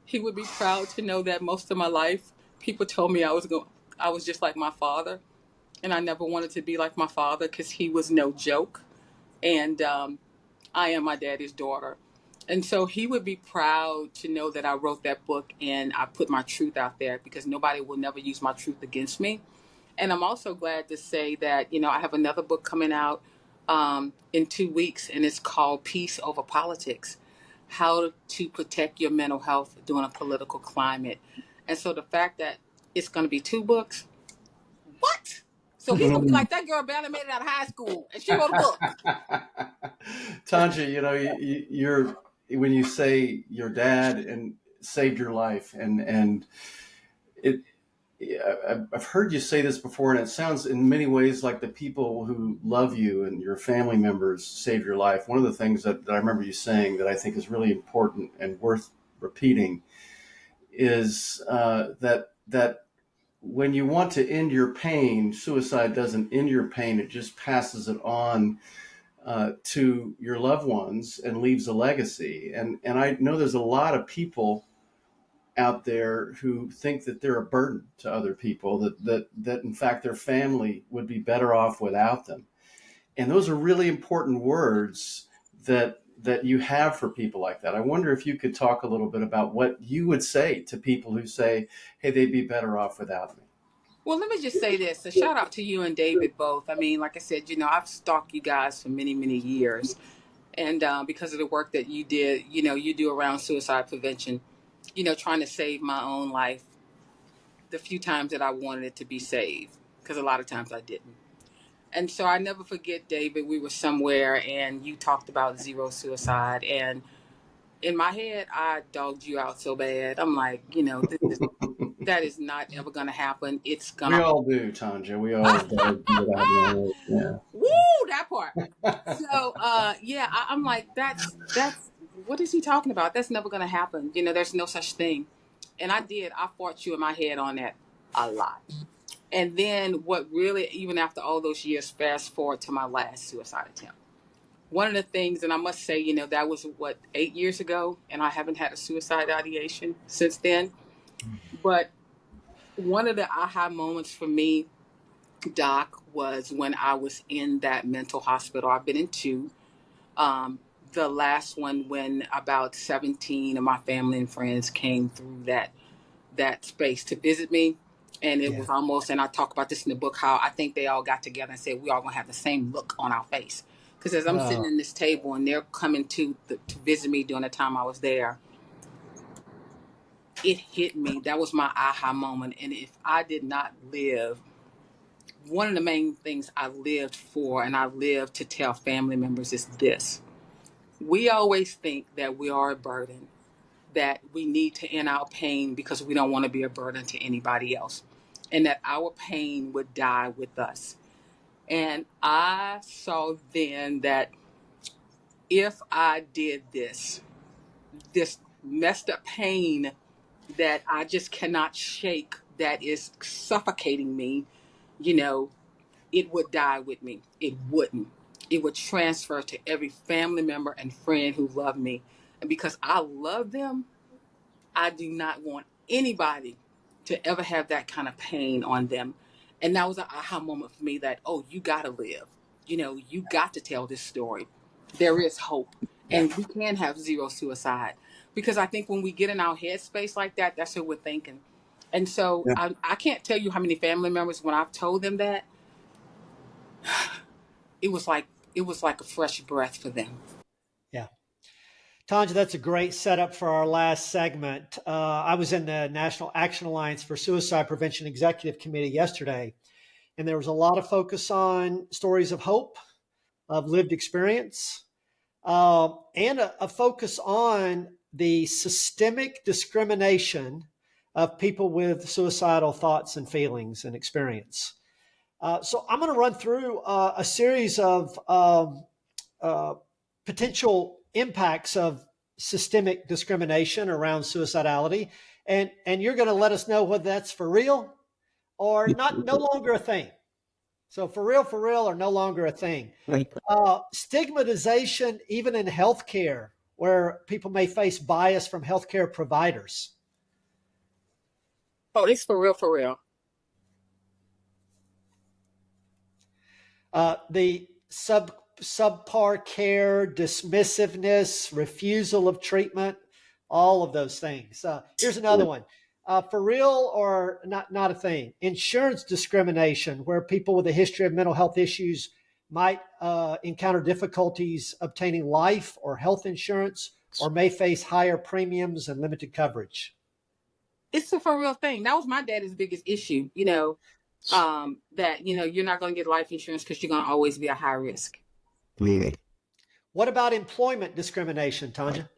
He would be proud to know that most of my life, people told me I was just like my father, and I never wanted to be like my father because he was no joke, and I am my daddy's daughter. And so he would be proud to know that I wrote that book and I put my truth out there because nobody will never use my truth against me. And I'm also glad to say that, I have another book coming out in 2 weeks, and it's called Peace Over Politics: How to Protect Your Mental Health During a Political Climate. And so the fact that it's going to be 2 books, what? So he's going to be like, that girl barely made it out of high school, and she wrote a book. Tanja, you're when you say your dad and saved your life, and it. I've heard you say this before, and it sounds in many ways like the people who love you and your family members saved your life. One of the things that I remember you saying that I think is really important and worth repeating is that when you want to end your pain, suicide doesn't end your pain; it just passes it on to your loved ones and leaves a legacy. And I know there's a lot of people out there who think that they're a burden to other people, that in fact their family would be better off without them. And those are really important words that you have for people like that. I wonder if you could talk a little bit about what you would say to people who say, hey, they'd be better off without me. Well, let me just say this. A shout out to you and David both. I mean, like I said, I've stalked you guys for many, many years. And because of the work that you did, you do around suicide prevention, trying to save my own life the few times that I wanted it to be saved, because a lot of times I didn't. And so I never forget, David, we were somewhere and you talked about zero suicide. And in my head, I dogged you out so bad. I'm like, that is not ever going to happen. It's going We to. all do, Tanja. We all do. Yeah. Woo, that part. So, I'm like, that's, what is he talking about? That's never going to happen. There's no such thing. And I fought you in my head on that a lot. And then what really, even after all those years, fast forward to my last suicide attempt. One of the things, and I must say, that was 8 years ago, and I haven't had a suicide ideation since then. But one of the aha moments for me, Doc, was when I was in that mental hospital. I've been in 2. The last one when about 17 of my family and friends came through that space to visit me. And it was almost, and I talk about this in the book, how I think they all got together and said, we all gonna have the same look on our face. Because as I'm sitting in this table and they're coming to visit me during the time I was there, it hit me. That was my aha moment. And if I did not live, one of the main things I lived for and I lived to tell family members is this. We always think that we are a burden, that we need to end our pain because we don't want to be a burden to anybody else, and that our pain would die with us. And I saw then that if I did this messed up pain that I just cannot shake, that is suffocating me, it would die with me. It wouldn't. It would transfer to every family member and friend who loved me. And because I love them, I do not want anybody to ever have that kind of pain on them. And that was an aha moment for me that, oh, you got to live. You got to tell this story. There is hope. And we can have zero suicide. Because I think when we get in our headspace like that, that's what we're thinking. And so I can't tell you how many family members, when I've told them that, it was like a fresh breath for them. Yeah. Tonja, that's a great setup for our last segment. I was in the National Action Alliance for Suicide Prevention Executive Committee yesterday, and there was a lot of focus on stories of hope, of lived experience, and a focus on the systemic discrimination of people with suicidal thoughts and feelings and experience. So I'm going to run through a series of potential impacts of systemic discrimination around suicidality, and you're going to let us know whether that's for real or not, no longer a thing. So for real, or no longer a thing. Right. Stigmatization, even in healthcare, where people may face bias from healthcare providers. Oh, it's for real. The subpar care, dismissiveness, refusal of treatment, all of those things. Here's another one. For real or not a thing? Insurance discrimination, where people with a history of mental health issues might encounter difficulties obtaining life or health insurance, or may face higher premiums and limited coverage. It's a for real thing. That was my daddy's biggest issue, that, you're not going to get life insurance because you're going to always be a high risk. What about employment discrimination, Tonja?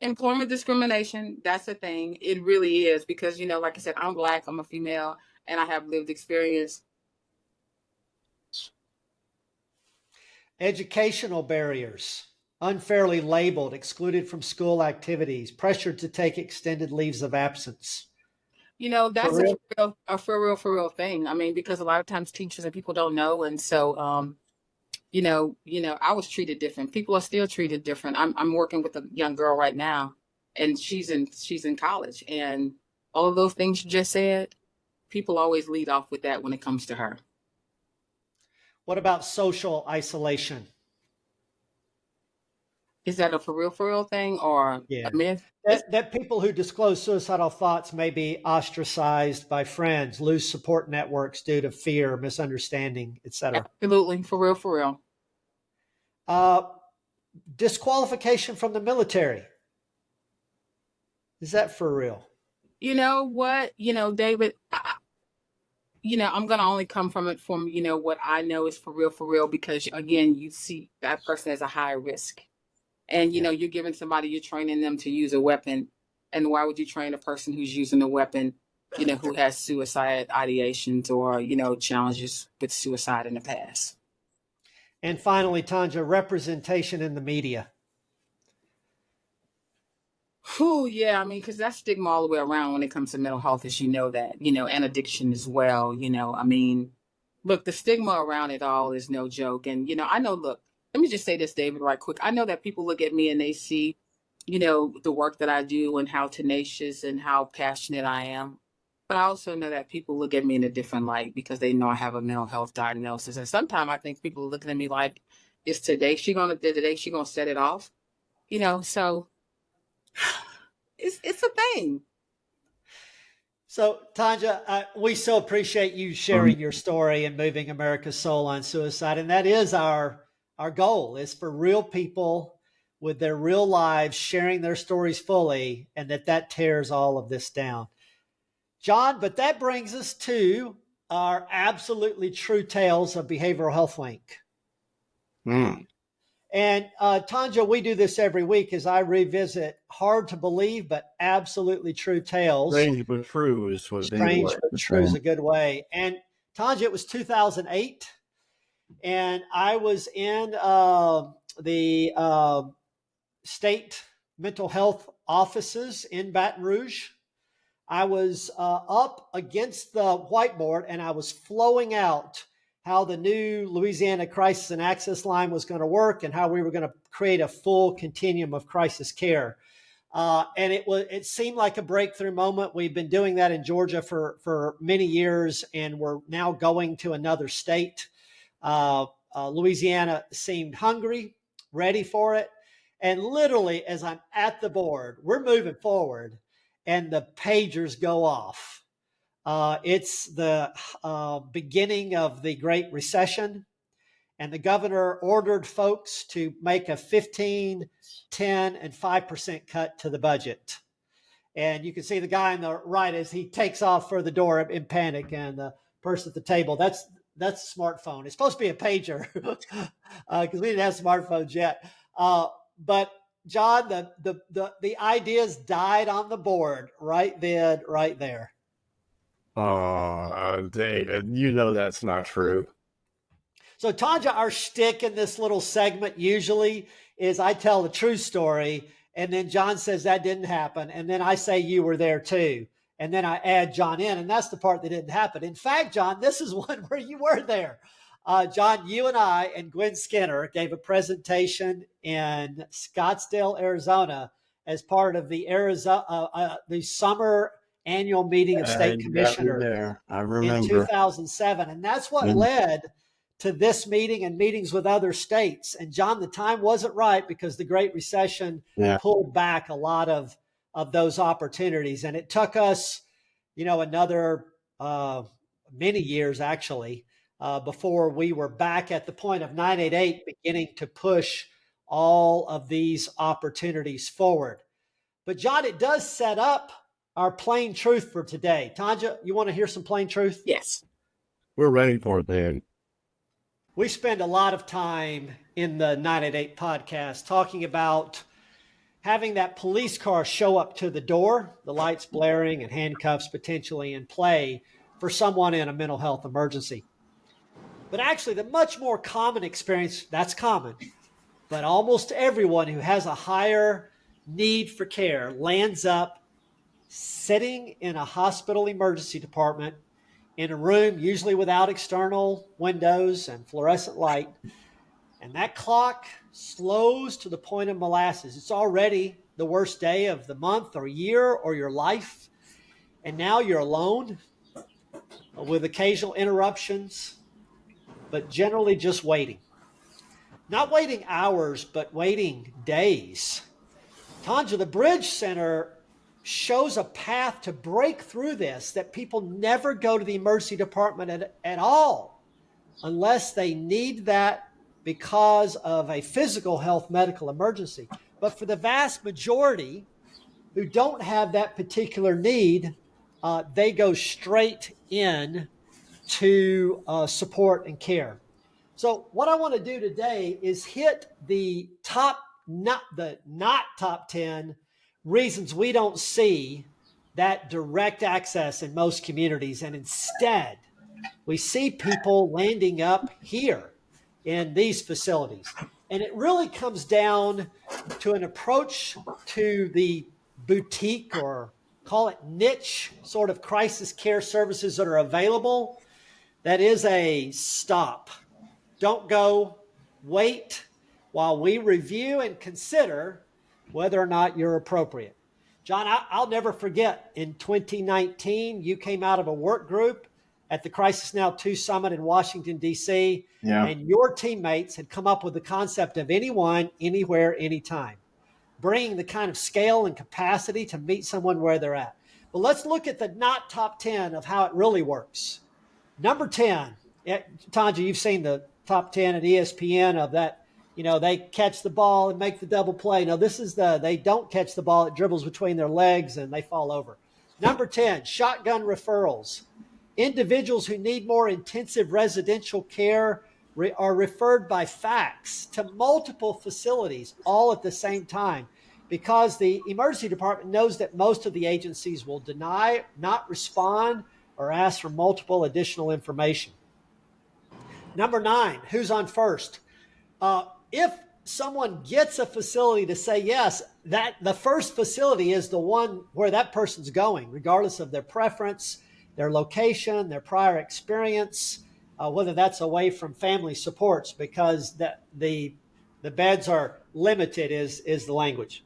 Employment discrimination, that's a thing. It really is because, like I said, I'm Black, I'm a female, and I have lived experience. Educational barriers, unfairly labeled, excluded from school activities, pressured to take extended leaves of absence. That's a for real thing. I mean, because a lot of times teachers and people don't know. And so, I was treated different. People are still treated different. I'm working with a young girl right now, and she's in college, and all of those things you just said, people always lead off with that when it comes to her. What about social isolation? Is that a for real thing or a myth? That people who disclose suicidal thoughts may be ostracized by friends, lose support networks due to fear, misunderstanding, etc. Absolutely, for real. Disqualification from the military. Is that for real? You know what? David, I'm going to only come from it from, what I know is for real, because again, you see that person as a high risk. And, you're giving somebody, you're training them to use a weapon. And why would you train a person who's using a weapon, who has suicide ideations or, challenges with suicide in the past? And finally, Tonja, representation in the media. Yeah. I mean, because that's stigma all the way around when it comes to mental health, as that, and addiction as well. I mean, look, the stigma around it all is no joke. And, I know, look, let me just say this, David, right quick. I know that people look at me and they see, the work that I do and how tenacious and how passionate I am. But I also know that people look at me in a different light because they know I have a mental health diagnosis. And sometimes I think people are looking at me like, is today she gonna set it off? So it's a thing. So, Tonja, we so appreciate you sharing your story and moving America's soul on suicide. And that is our goal, is for real people with their real lives sharing their stories fully, and that tears all of this down. John, but that brings us to our absolutely true tales of Behavioral Health Link. And Tonja, we do this every week as I revisit hard to believe, but absolutely true tales. Strange but true is what Strange but true is a good way. And Tonja, it was 2008, and I was in the state mental health offices in Baton Rouge. I was up against the whiteboard, and I was flowing out how the new Louisiana Crisis and Access Line was going to work and how we were going to create a full continuum of crisis care. And it seemed like a breakthrough moment. We've been doing that in Georgia for many years, and we're now going to another state. Louisiana seemed hungry, ready for it. And literally, as I'm at the board, we're moving forward, and the pagers go off. It's the beginning of the Great Recession, and the governor ordered folks to make a 15, 10, and 5% cut to the budget. And you can see the guy on the right as he takes off for the door in panic, and the person at the table, that's a smartphone. It's supposed to be a pager because we didn't have smartphones yet. But John, the ideas died on the board right then, right there. Oh, David, that's not true. So Tonja, our shtick in this little segment usually is I tell the true story, and then John says that didn't happen, and then I say you were there too, and then I add John in, and that's the part that didn't happen. In fact, John, this is one where you were there. John, you and I and Gwen Skinner gave a presentation in Scottsdale, Arizona, as part of the summer annual meeting of state commissioners. I remember. In 2007. And that's what led to this meeting and meetings with other states. And John, the time wasn't right because the Great Recession pulled back a lot of of those opportunities. And it took us, another many years actually, before we were back at the point of 988 beginning to push all of these opportunities forward. But John, it does set up our plain truth for today. Tonja, you want to hear some plain truth? Yes. We're ready for it then. We spend a lot of time in the 988 podcast talking about having that police car show up to the door, the lights blaring and handcuffs potentially in play for someone in a mental health emergency. But actually, the much more common experience, that's common, but almost everyone who has a higher need for care lands up sitting in a hospital emergency department in a room, usually without external windows and fluorescent light. And that clock slows to the point of molasses. It's already the worst day of the month or year or your life. And now you're alone with occasional interruptions, but generally just waiting. Not waiting hours, but waiting days. Tonja, the Bridge Center shows a path to break through this, that people never go to the emergency department at all unless they need that because of a physical health medical emergency. But for the vast majority who don't have that particular need, they go straight in to support and care. So what I want to do today is hit the not top 10 reasons we don't see that direct access in most communities. And instead, we see people landing up here in these facilities. And it really comes down to an approach to the boutique, or call it niche, sort of crisis care services that are available. That is a stop. Don't go, wait while we review and consider whether or not you're appropriate. John, I'll never forget, in 2019, you came out of a work group at the Crisis Now 2 Summit in Washington, D.C., and your teammates had come up with the concept of anyone, anywhere, anytime, bringing the kind of scale and capacity to meet someone where they're at. But let's look at the not top 10 of how it really works. Number 10, Tonja, you've seen the top 10 at ESPN of that. They catch the ball and make the double play. No, this is they don't catch the ball. It dribbles between their legs and they fall over. Number 10, shotgun referrals. Individuals who need more intensive residential care are referred by fax to multiple facilities all at the same time, because the emergency department knows that most of the agencies will deny, not respond, or ask for multiple additional information. Number 9, who's on first? If someone gets a facility to say yes, that the first facility is the one where that person's going, regardless of their preference, their location, their prior experience, whether that's away from family supports, because the beds are limited is the language.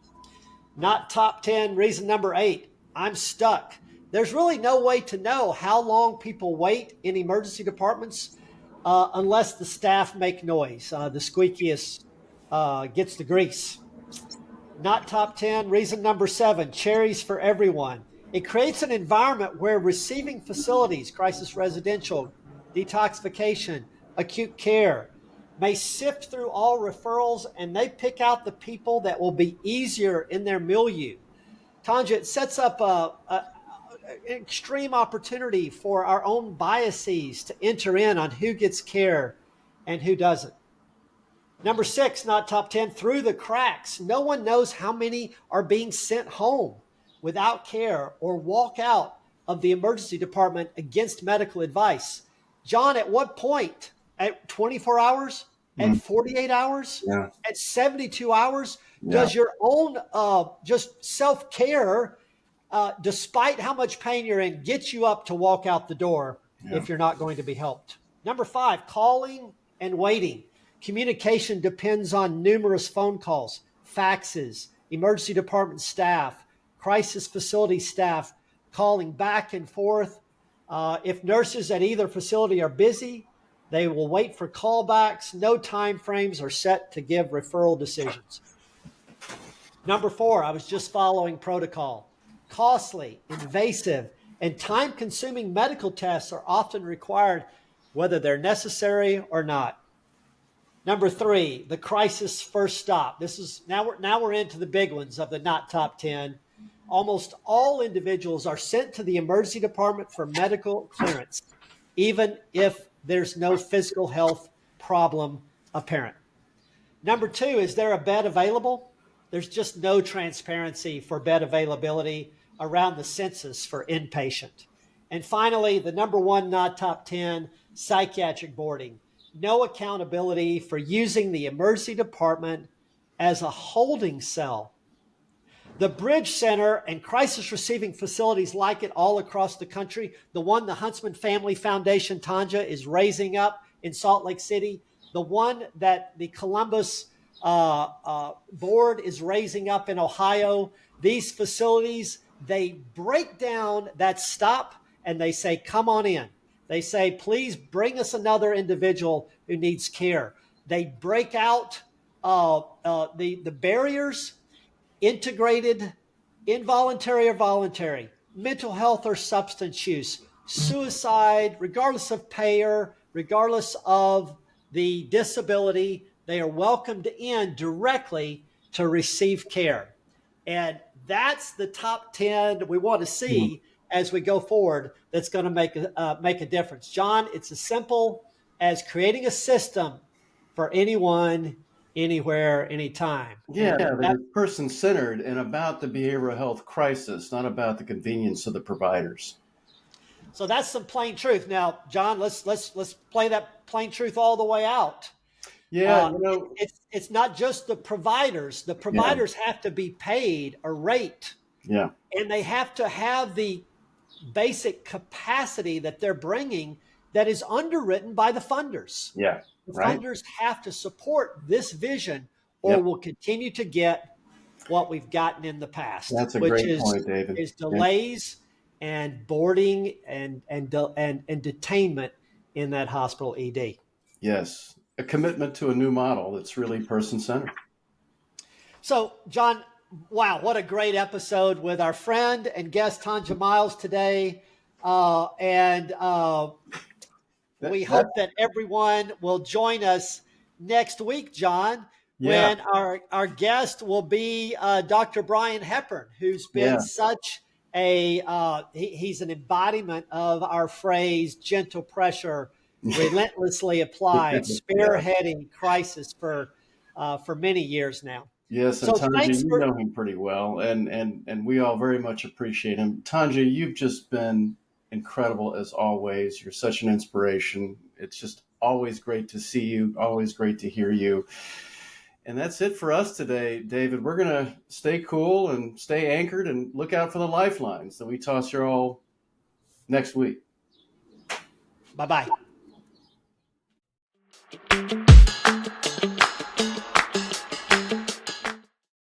Not top 10, reason number 8, I'm stuck. There's really no way to know how long people wait in emergency departments unless the staff make noise. The squeakiest gets the grease. Not top 10, reason number 7, cherries for everyone. It creates an environment where receiving facilities, crisis residential, detoxification, acute care, may sift through all referrals, and they pick out the people that will be easier in their milieu. Tonja, it sets up an extreme opportunity for our own biases to enter in on who gets care and who doesn't. Number 6, not top 10, through the cracks. No one knows how many are being sent home without care or walk out of the emergency department against medical advice. John, at what point? At 24 hours? At 48 hours? At 72 hours? Does your own just self-care, despite how much pain you're in, get you up to walk out the door if you're not going to be helped? Number 5, calling and waiting. Communication depends on numerous phone calls, faxes, emergency department staff, crisis facility staff calling back and forth. If nurses at either facility are busy, they will wait for callbacks. No time frames are set to give referral decisions. Number 4, I was just following protocol. Costly, invasive, and time-consuming medical tests are often required, whether they're necessary or not. Number 3, the crisis first stop. This is now we're into the big ones of the not top 10. Almost all individuals are sent to the emergency department for medical clearance, even if there's no physical health problem apparent. Number 2, is there a bed available? There's just no transparency for bed availability around the census for inpatient. And finally, the number 1 not top 10, psychiatric boarding. No accountability for using the emergency department as a holding cell. The Bridge Center and crisis receiving facilities like it all across the country, the one the Huntsman Family Foundation, Tonja, is raising up in Salt Lake City, the one that the Columbus board is raising up in Ohio, these facilities, they break down that stop and they say, come on in. They say, please bring us another individual who needs care. They break out the barriers, integrated, involuntary or voluntary, mental health or substance use, suicide, regardless of payer, regardless of the disability, they are welcomed in directly to receive care. And that's the top 10 we want to see as we go forward that's going to make a difference. John, it's as simple as creating a system for anyone, anywhere, anytime. Yeah, that is person-centered and about the behavioral health crisis, not about the convenience of the providers. So that's some plain truth. Now, John, let's play that plain truth all the way out. Yeah, it's not just the providers. The providers have to be paid a rate. Yeah. And they have to have the basic capacity that they're bringing that is underwritten by the funders. Yeah. The funders have to support this vision or we'll continue to get what we've gotten in the past. That's a great point, David. Is delays and boarding and detainment in that hospital ED. Yes. A commitment to a new model that's really person-centered. So, John, wow, what a great episode with our friend and guest Tonja Myles today. We hope that everyone will join us next week, John, when our guest will be Dr. Brian Hepburn, who's been such he's an embodiment of our phrase, gentle pressure, relentlessly applied, spearheading crisis for many years now. Yes, and so Tonja, you know him pretty well, and we all very much appreciate him. Tonja, you've just been incredible as always. You're such an inspiration. It's just always great to see you, always great to hear you. And that's it for us today, David. We're going to stay cool and stay anchored and look out for the lifelines that we toss you all next week. Bye-bye.